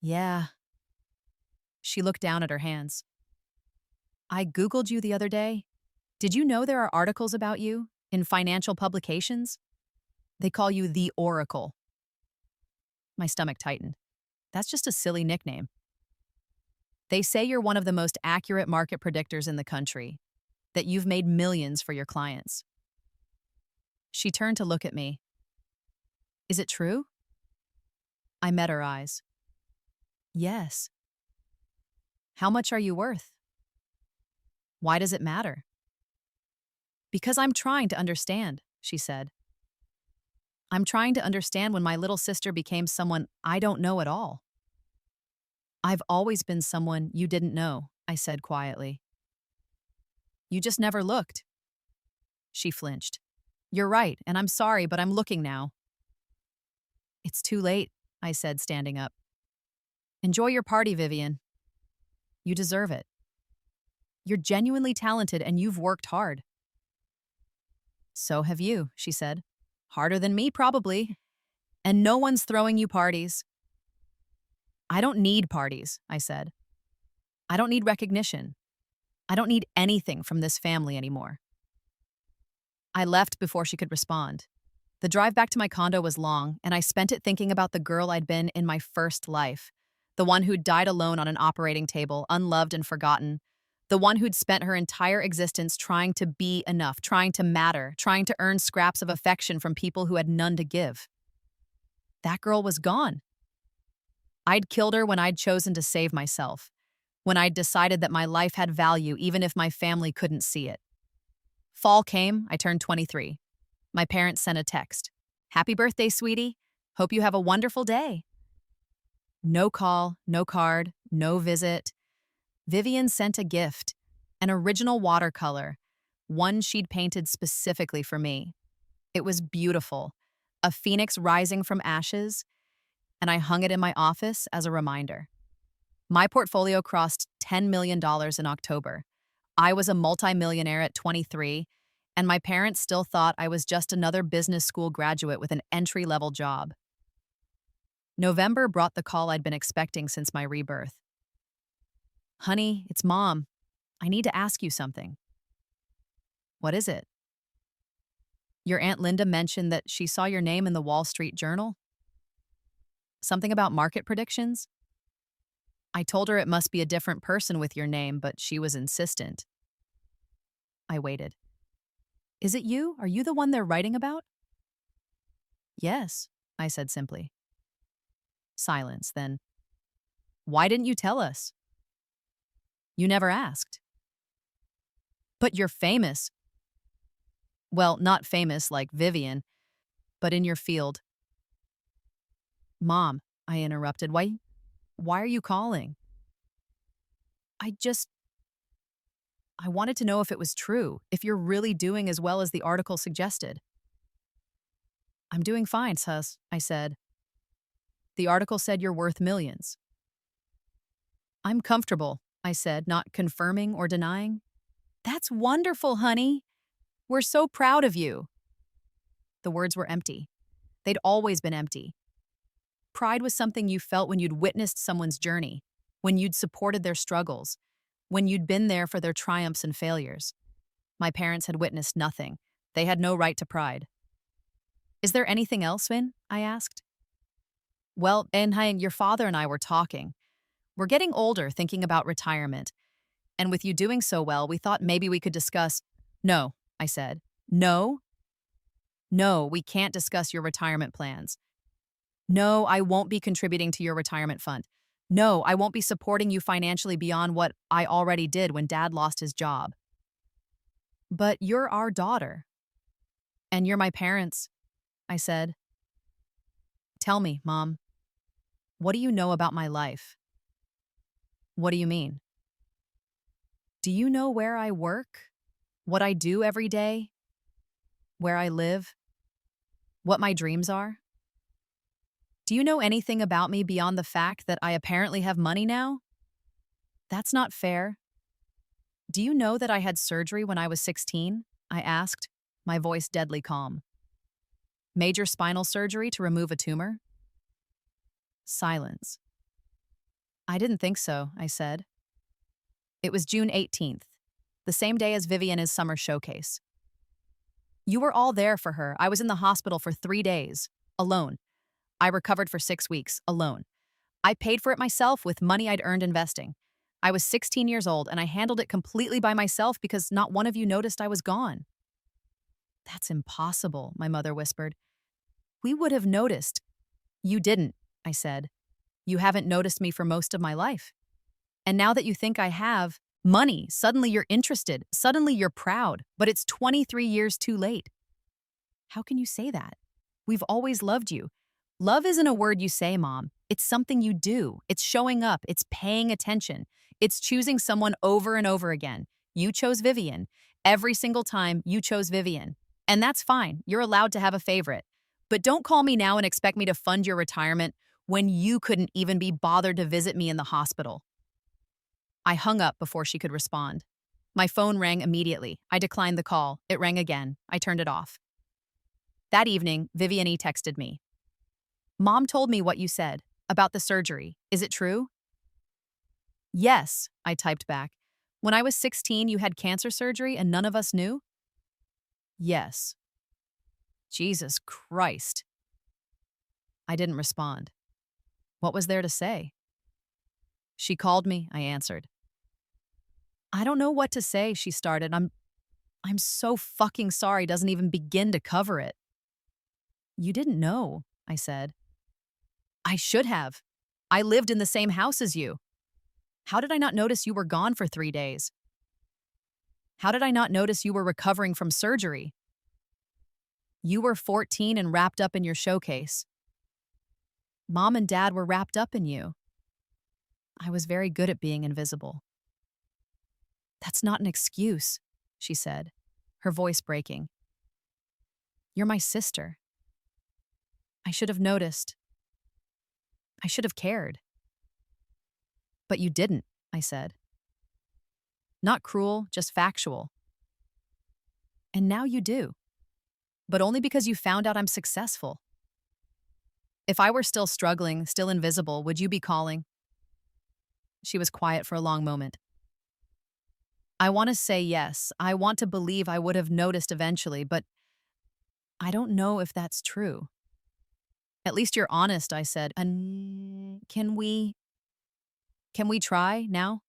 Yeah. She looked down at her hands. I Googled you the other day. Did you know there are articles about you in financial publications? They call you the Oracle. My stomach tightened. That's just a silly nickname. They say you're one of the most accurate market predictors in the country, that you've made millions for your clients. She turned to look at me. Is it true? I met her eyes. Yes. How much are you worth? Why does it matter? Because I'm trying to understand, she said. I'm trying to understand when my little sister became someone I don't know at all. I've always been someone you didn't know, I said quietly. You just never looked. She flinched. You're right, and I'm sorry, but I'm looking now. It's too late, I said, standing up. Enjoy your party, Vivian. You deserve it. You're genuinely talented and you've worked hard. So have you, she said. Harder than me, probably. And no one's throwing you parties. I don't need parties, I said. I don't need recognition. I don't need anything from this family anymore. I left before she could respond. The drive back to my condo was long, and I spent it thinking about the girl I'd been in my first life. The one who'd died alone on an operating table, unloved and forgotten. The one who'd spent her entire existence trying to be enough, trying to matter, trying to earn scraps of affection from people who had none to give. That girl was gone. I'd killed her when I'd chosen to save myself, when I'd decided that my life had value even if my family couldn't see it. Fall came, I turned 23. My parents sent a text. Happy birthday, sweetie. Hope you have a wonderful day. No call, no card, no visit. Vivian sent a gift, an original watercolor, one she'd painted specifically for me. It was beautiful, a phoenix rising from ashes, and I hung it in my office as a reminder. My portfolio crossed $10 million in October. I was a multimillionaire at 23, and my parents still thought I was just another business school graduate with an entry-level job. November brought the call I'd been expecting since my rebirth. Honey, it's Mom. I need to ask you something. What is it? Your Aunt Linda mentioned that she saw your name in the Wall Street Journal. Something about market predictions? I told her it must be a different person with your name, but she was insistent. I waited. Is it you? Are you the one they're writing about? Yes, I said simply. Silence, then. Why didn't you tell us? You never asked. But you're famous. Well, not famous like Vivian, but in your field. Mom, I interrupted. Why are you calling? I wanted to know if it was true, if you're really doing as well as the article suggested. I'm doing fine, sus, I said. The article said you're worth millions. I'm comfortable, I said, not confirming or denying. That's wonderful, honey. We're so proud of you. The words were empty. They'd always been empty. Pride was something you felt when you'd witnessed someone's journey, when you'd supported their struggles, when you'd been there for their triumphs and failures. My parents had witnessed nothing. They had no right to pride. Is there anything else, Vin? I asked. Well, and your father and I were talking. We're getting older, thinking about retirement. And with you doing so well, we thought maybe we could discuss— No, I said. No? No, we can't discuss your retirement plans. No, I won't be contributing to your retirement fund. No, I won't be supporting you financially beyond what I already did when Dad lost his job. But you're our daughter. And you're my parents, I said. Tell me, Mom. What do you know about my life? What do you mean? Do you know where I work? What I do every day? Where I live? What my dreams are? Do you know anything about me beyond the fact that I apparently have money now? That's not fair. Do you know that I had surgery when I was 16? I asked, my voice deadly calm. Major spinal surgery to remove a tumor? Silence. I didn't think so, I said. It was June 18th, the same day as Vivian's summer showcase. You were all there for her. I was in the hospital for 3 days, alone. I recovered for 6 weeks, alone. I paid for it myself with money I'd earned investing. I was 16 years old, and I handled it completely by myself because not one of you noticed I was gone. That's impossible, my mother whispered. We would have noticed. You didn't, I said. You haven't noticed me for most of my life. And now that you think I have money, suddenly you're interested, suddenly you're proud, but it's 23 years too late. How can you say that? We've always loved you. Love isn't a word you say, Mom. It's something you do. It's showing up. It's paying attention. It's choosing someone over and over again. You chose Vivian. Every single time, you chose Vivian. And that's fine. You're allowed to have a favorite. But don't call me now and expect me to fund your retirement when you couldn't even be bothered to visit me in the hospital. I hung up before she could respond. My phone rang immediately. I declined the call. It rang again. I turned it off. That evening, Vivian texted me. Mom told me what you said about the surgery. Is it true? Yes, I typed back. When I was 16, you had cancer surgery and none of us knew? Yes. Jesus Christ. I didn't respond. What was there to say? She called me, I answered. I don't know what to say, she started. I'm so fucking sorry doesn't even begin to cover it. You didn't know, I said. I should have. I lived in the same house as you. How did I not notice you were gone for 3 days? How did I not notice you were recovering from surgery? You were 14 and wrapped up in your showcase. Mom and Dad were wrapped up in you. I was very good at being invisible. That's not an excuse, she said, her voice breaking. You're my sister. I should have noticed. I should have cared. But you didn't, I said. Not cruel, just factual. And now you do. But only because you found out I'm successful. If I were still struggling, still invisible, would you be calling? She was quiet for a long moment. I want to say yes. I want to believe I would have noticed eventually, but I don't know if that's true. At least you're honest, I said. And can we try now?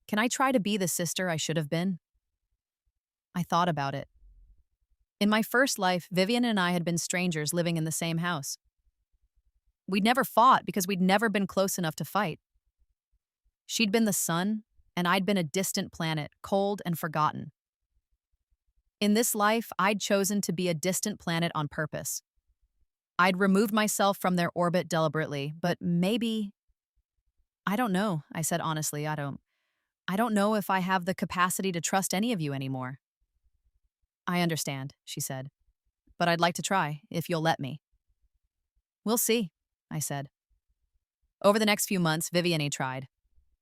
Can I try to be the sister I should have been? I thought about it. In my first life, Vivian and I had been strangers living in the same house. We'd never fought because we'd never been close enough to fight. She'd been the sun, and I'd been a distant planet, cold and forgotten. In this life, I'd chosen to be a distant planet on purpose. I'd removed myself from their orbit deliberately, but maybe... I don't know, I said honestly, I don't know if I have the capacity to trust any of you anymore. I understand, she said, but I'd like to try, if you'll let me. We'll see, I said. Over the next few months, Vivian tried.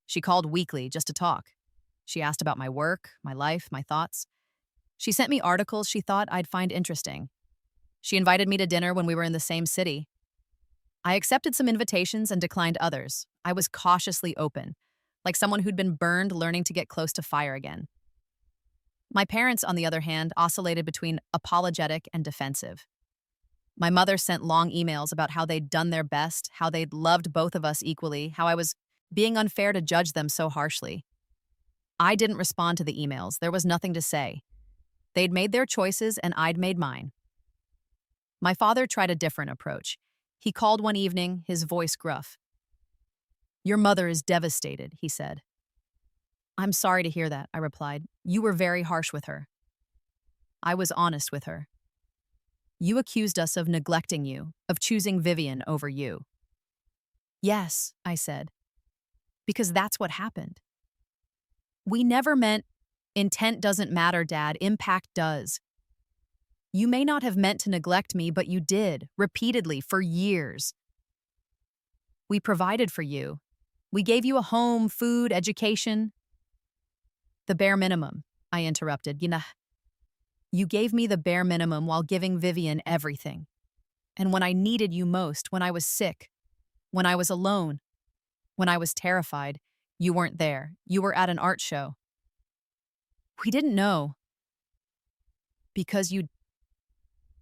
She called weekly just to talk. She asked about my work, my life, my thoughts. She sent me articles she thought I'd find interesting. She invited me to dinner when we were in the same city. I accepted some invitations and declined others. I was cautiously open, like someone who'd been burned learning to get close to fire again. My parents, on the other hand, oscillated between apologetic and defensive. My mother sent long emails about how they'd done their best, how they'd loved both of us equally, how I was being unfair to judge them so harshly. I didn't respond to the emails. There was nothing to say. They'd made their choices and I'd made mine. My father tried a different approach. He called one evening, his voice gruff. Your mother is devastated, he said. I'm sorry to hear that, I replied. You were very harsh with her. I was honest with her. You accused us of neglecting you, of choosing Vivian over you. Yes, I said, because that's what happened. We never meant, intent doesn't matter, Dad, impact does. You may not have meant to neglect me, but you did, repeatedly, for years. We provided for you. We gave you a home, food, education. The bare minimum, I interrupted. You gave me the bare minimum while giving Vivian everything. And when I needed you most, when I was sick, when I was alone, when I was terrified, you weren't there. You were at an art show. We didn't know. Because you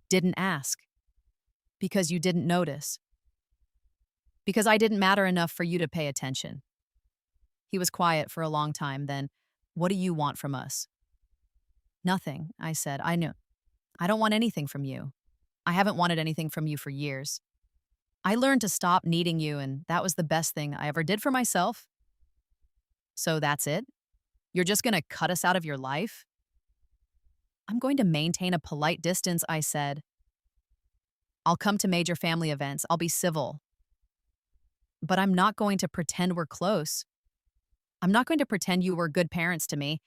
didn't ask. Because you didn't notice. Because I didn't matter enough for you to pay attention. He was quiet for a long time, then, what do you want from us? Nothing, I said. I knew. I don't want anything from you. I haven't wanted anything from you for years. I learned to stop needing you, and that was the best thing I ever did for myself. So that's it? You're just going to cut us out of your life? I'm going to maintain a polite distance, I said. I'll come to major family events. I'll be civil. But I'm not going to pretend we're close. I'm not going to pretend you were good parents to me.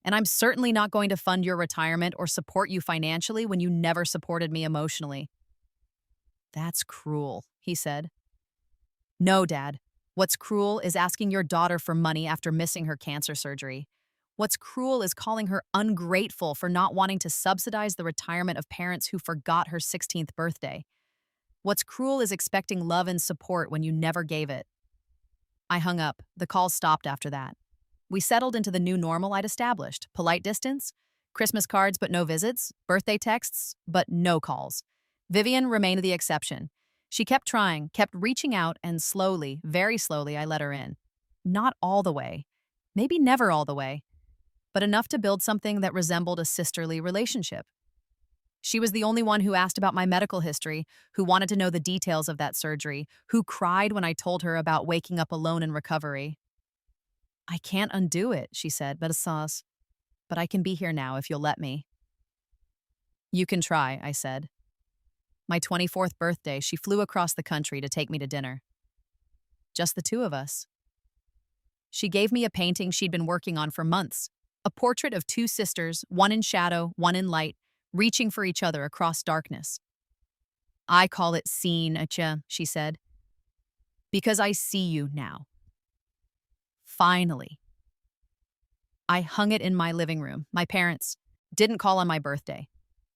And I'm certainly not going to fund your retirement or support you financially when you never supported me emotionally. That's cruel, he said. No, Dad. What's cruel is asking your daughter for money after missing her cancer surgery. What's cruel is calling her ungrateful for not wanting to subsidize the retirement of parents who forgot her 16th birthday. What's cruel is expecting love and support when you never gave it. I hung up. The call stopped after that. We settled into the new normal I'd established: polite distance, Christmas cards but no visits, birthday texts but no calls. Vivian remained the exception. She kept trying, kept reaching out, and slowly, very slowly, I let her in. Not all the way, maybe never all the way, but enough to build something that resembled a sisterly relationship. She was the only one who asked about my medical history, who wanted to know the details of that surgery, who cried when I told her about waking up alone in recovery. I can't undo it, she said, but I can be here now if you'll let me. You can try, I said. My 24th birthday, she flew across the country to take me to dinner. Just the two of us. She gave me a painting she'd been working on for months, a portrait of two sisters, one in shadow, one in light, reaching for each other across darkness. I call it seeing, she said, because I see you now. Finally. I hung it in my living room. My parents didn't call on my birthday.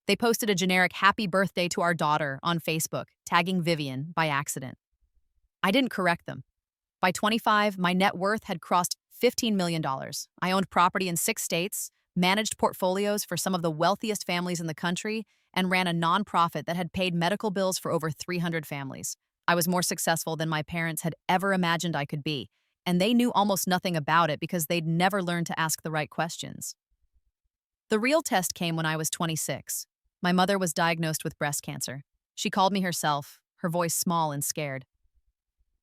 They posted a generic happy birthday to our daughter on Facebook, tagging Vivian by accident. I didn't correct them. By 25, my net worth had crossed $15 million. I owned property in 6 states, managed portfolios for some of the wealthiest families in the country, and ran a nonprofit that had paid medical bills for over 300 families. I was more successful than my parents had ever imagined I could be, and they knew almost nothing about it because they'd never learned to ask the right questions. The real test came when I was 26. My mother was diagnosed with breast cancer. She called me herself, her voice small and scared.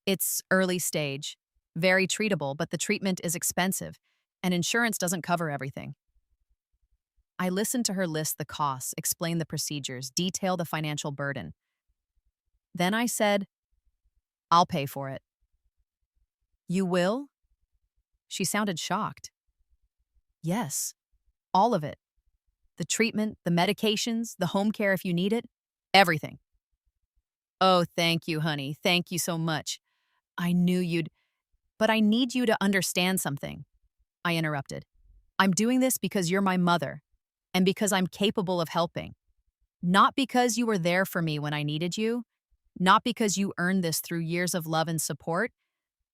It's early stage, very treatable, but the treatment is expensive, and insurance doesn't cover everything. I listened to her list the costs, explain the procedures, detail the financial burden. Then I said, I'll pay for it. You will? She sounded shocked. Yes, all of it. The treatment, the medications, the home care if you need it, everything. Oh, thank you, honey. Thank you so much. I knew you'd... But I need you to understand something, I interrupted. I'm doing this because you're my mother, and because I'm capable of helping. Not because you were there for me when I needed you, not because you earned this through years of love and support,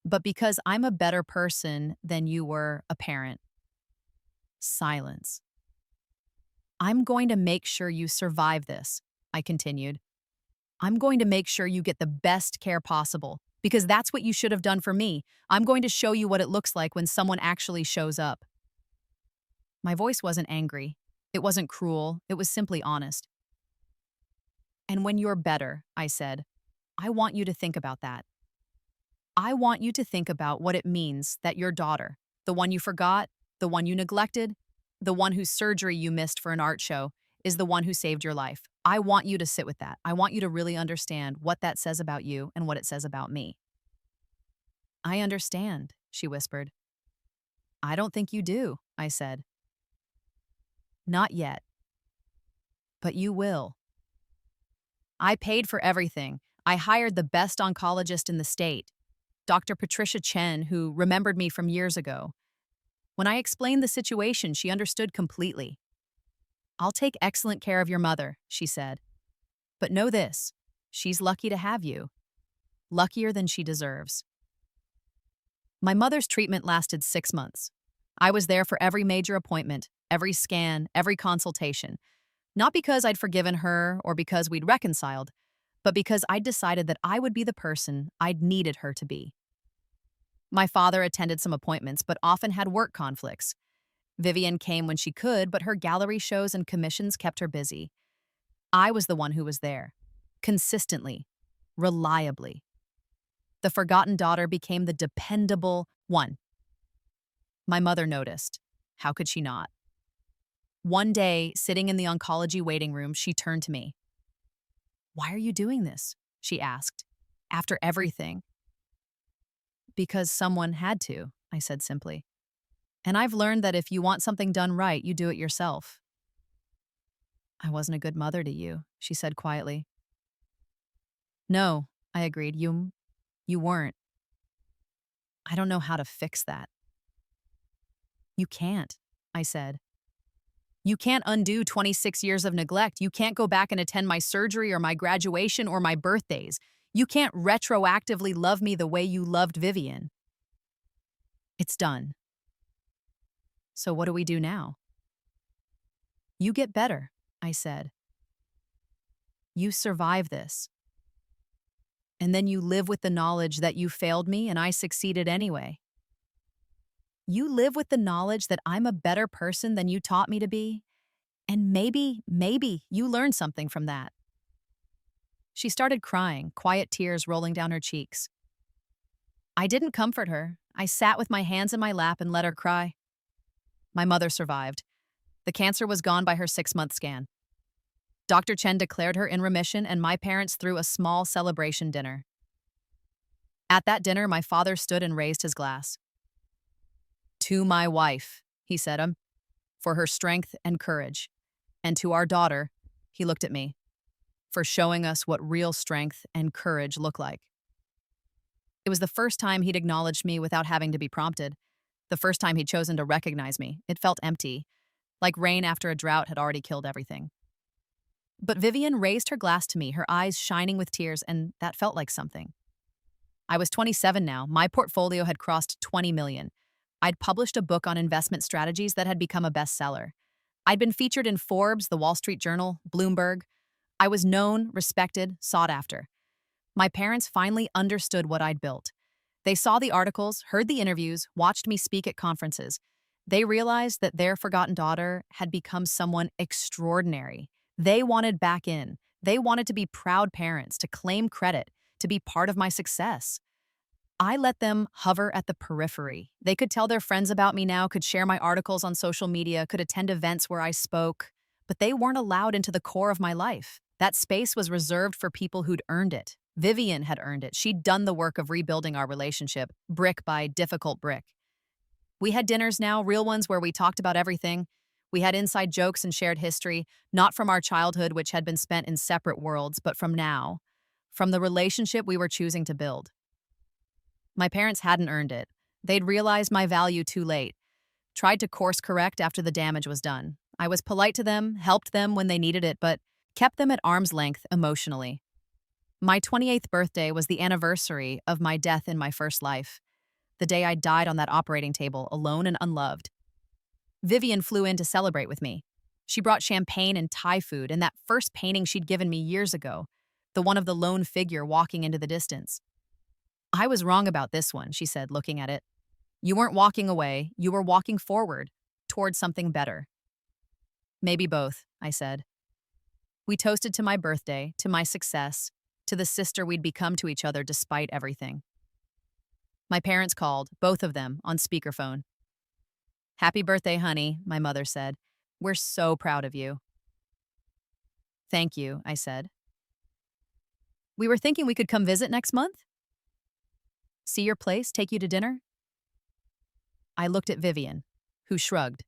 but because I'm a better person than you were a parent. Silence. I'm going to make sure you survive this, I continued. I'm going to make sure you get the best care possible, because that's what you should have done for me. I'm going to show you what it looks like when someone actually shows up. My voice wasn't angry. It wasn't cruel. It was simply honest. And when you're better, I said, I want you to think about that. I want you to think about what it means that your daughter, the one you forgot, the one you neglected, the one whose surgery you missed for an art show, is the one who saved your life. I want you to sit with that. I want you to really understand what that says about you and what it says about me. I understand, she whispered. I don't think you do, I said. Not yet. But you will. I paid for everything. I hired the best oncologist in the state, Dr. Patricia Chen, who remembered me from years ago. When I explained the situation, she understood completely. I'll take excellent care of your mother, she said. But know this, she's lucky to have you. Luckier than she deserves. My mother's treatment lasted 6 months. I was there for every major appointment, every scan, every consultation. Not because I'd forgiven her or because we'd reconciled, but because I'd decided that I would be the person I'd needed her to be. My father attended some appointments, but often had work conflicts. Vivian came when she could, but her gallery shows and commissions kept her busy. I was the one who was there, consistently, reliably. The forgotten daughter became the dependable one. My mother noticed. How could she not? One day, sitting in the oncology waiting room, she turned to me. Why are you doing this? She asked. After everything. Because someone had to, I said simply. And I've learned that if you want something done right, you do it yourself. I wasn't a good mother to you, she said quietly. No, I agreed. You weren't. I don't know how to fix that. You can't, I said. You can't undo 26 years of neglect. You can't go back and attend my surgery or my graduation or my birthdays. You can't retroactively love me the way you loved Vivian. It's done. So what do we do now? You get better, I said. You survive this. And then you live with the knowledge that you failed me and I succeeded anyway. You live with the knowledge that I'm a better person than you taught me to be, and maybe you learned something from that. She started crying, quiet tears rolling down her cheeks. I didn't comfort her. I sat with my hands in my lap and let her cry. My mother survived. The cancer was gone by her 6-month scan. Dr. Chen declared her in remission, and my parents threw a small celebration dinner. At that dinner, my father stood and raised his glass. To my wife, he said, for her strength and courage. And to our daughter, he looked at me, for showing us what real strength and courage look like. It was the first time he'd acknowledged me without having to be prompted. The first time he'd chosen to recognize me. It felt empty, like rain after a drought had already killed everything. But Vivian raised her glass to me, her eyes shining with tears, and that felt like something. I was 27 now. My portfolio had crossed 20 million. I'd published a book on investment strategies that had become a bestseller. I'd been featured in Forbes, The Wall Street Journal, Bloomberg. I was known, respected, sought after. My parents finally understood what I'd built. They saw the articles, heard the interviews, watched me speak at conferences. They realized that their forgotten daughter had become someone extraordinary. They wanted back in. They wanted to be proud parents, to claim credit, to be part of my success. I let them hover at the periphery. They could tell their friends about me now, could share my articles on social media, could attend events where I spoke, but they weren't allowed into the core of my life. That space was reserved for people who'd earned it. Vivian had earned it. She'd done the work of rebuilding our relationship, brick by difficult brick. We had dinners now, real ones where we talked about everything. We had inside jokes and shared history, not from our childhood, which had been spent in separate worlds, but from now, from the relationship we were choosing to build. My parents hadn't earned it. They'd realized my value too late, tried to course correct after the damage was done. I was polite to them, helped them when they needed it, but kept them at arm's length emotionally. My 28th birthday was the anniversary of my death in my first life, the day I died on that operating table, alone and unloved. Vivian flew in to celebrate with me. She brought champagne and Thai food and that first painting she'd given me years ago, the one of the lone figure walking into the distance. I was wrong about this one, she said, looking at it. You weren't walking away, you were walking forward, towards something better. Maybe both, I said. We toasted to my birthday, to my success, to the sister we'd become to each other despite everything. My parents called, both of them, on speakerphone. Happy birthday, honey, my mother said. We're so proud of you. Thank you, I said. We were thinking we could come visit next month? See your place, take you to dinner? I looked at Vivian, who shrugged.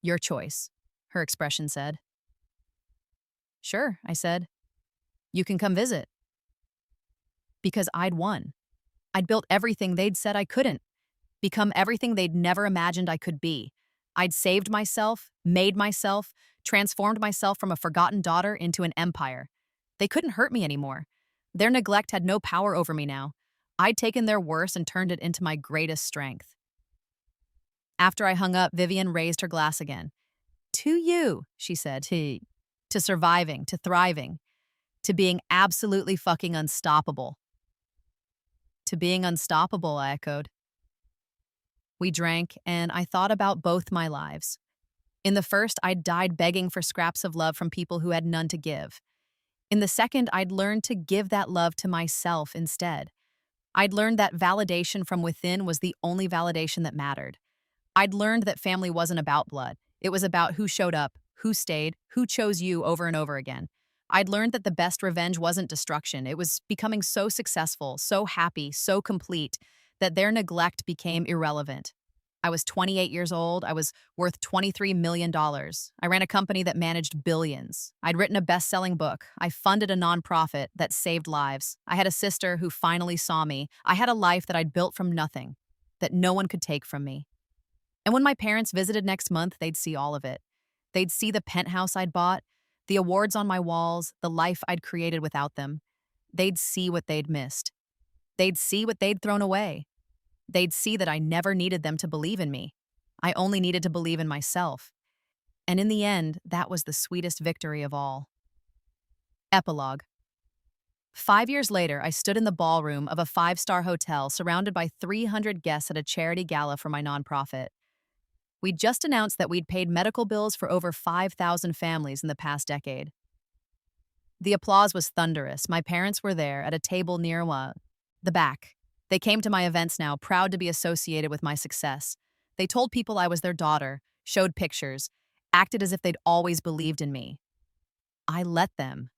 Your choice, her expression said. Sure, I said. You can come visit. Because I'd won. I'd built everything they'd said I couldn't, become everything they'd never imagined I could be. I'd saved myself, made myself, transformed myself from a forgotten daughter into an empire. They couldn't hurt me anymore. Their neglect had no power over me now. I'd taken their worst and turned it into my greatest strength. After I hung up, Vivian raised her glass again. To you, she said, to surviving, to thriving, to being absolutely fucking unstoppable. To being unstoppable, I echoed. We drank, and I thought about both my lives. In the first, I'd died begging for scraps of love from people who had none to give. In the second, I'd learned to give that love to myself instead. I'd learned that validation from within was the only validation that mattered. I'd learned that family wasn't about blood. It was about who showed up, who stayed, who chose you over and over again. I'd learned that the best revenge wasn't destruction. It was becoming so successful, so happy, so complete that their neglect became irrelevant. I was 28 years old. I was worth $23 million. I ran a company that managed billions. I'd written a best-selling book. I funded a nonprofit that saved lives. I had a sister who finally saw me. I had a life that I'd built from nothing, that no one could take from me. And when my parents visited next month, they'd see all of it. They'd see the penthouse I'd bought, the awards on my walls, the life I'd created without them. They'd see what they'd missed. They'd see what they'd thrown away. They'd see that I never needed them to believe in me. I only needed to believe in myself. And in the end, that was the sweetest victory of all. Epilogue. 5 years later, I stood in the ballroom of a five-star hotel surrounded by 300 guests at a charity gala for my nonprofit. We'd just announced that we'd paid medical bills for over 5,000 families in the past decade. The applause was thunderous. My parents were there at a table near the back. They came to my events now, proud to be associated with my success. They told people I was their daughter, showed pictures, acted as if they'd always believed in me. I let them.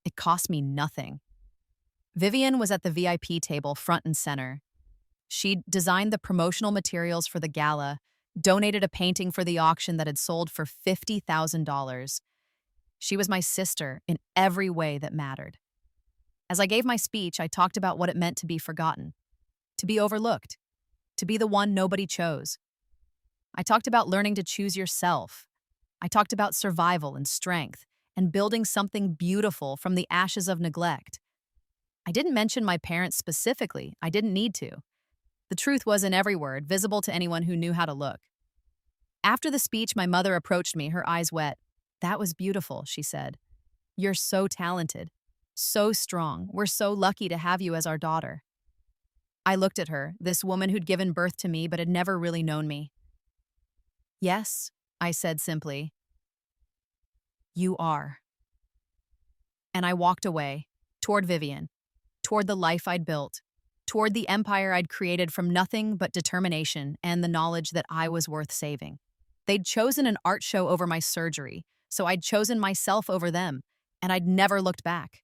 It cost me nothing. Vivian was at the VIP table front and center. She'd designed the promotional materials for the gala, donated a painting for the auction that had sold for $50,000. She was my sister in every way that mattered. As I gave my speech, I talked about what it meant to be forgotten, to be overlooked, to be the one nobody chose. I talked about learning to choose yourself. I talked about survival and strength and building something beautiful from the ashes of neglect. I didn't mention my parents specifically. I didn't need to. The truth was in every word, visible to anyone who knew how to look. After the speech, my mother approached me, her eyes wet. "That was beautiful," she said. "You're so talented, so strong. We're so lucky to have you as our daughter." I looked at her, this woman who'd given birth to me but had never really known me. "Yes," I said simply. "You are." And I walked away, toward Vivian, toward the life I'd built, toward the empire I'd created from nothing but determination and the knowledge that I was worth saving. They'd chosen an art show over my surgery, so I'd chosen myself over them, and I'd never looked back.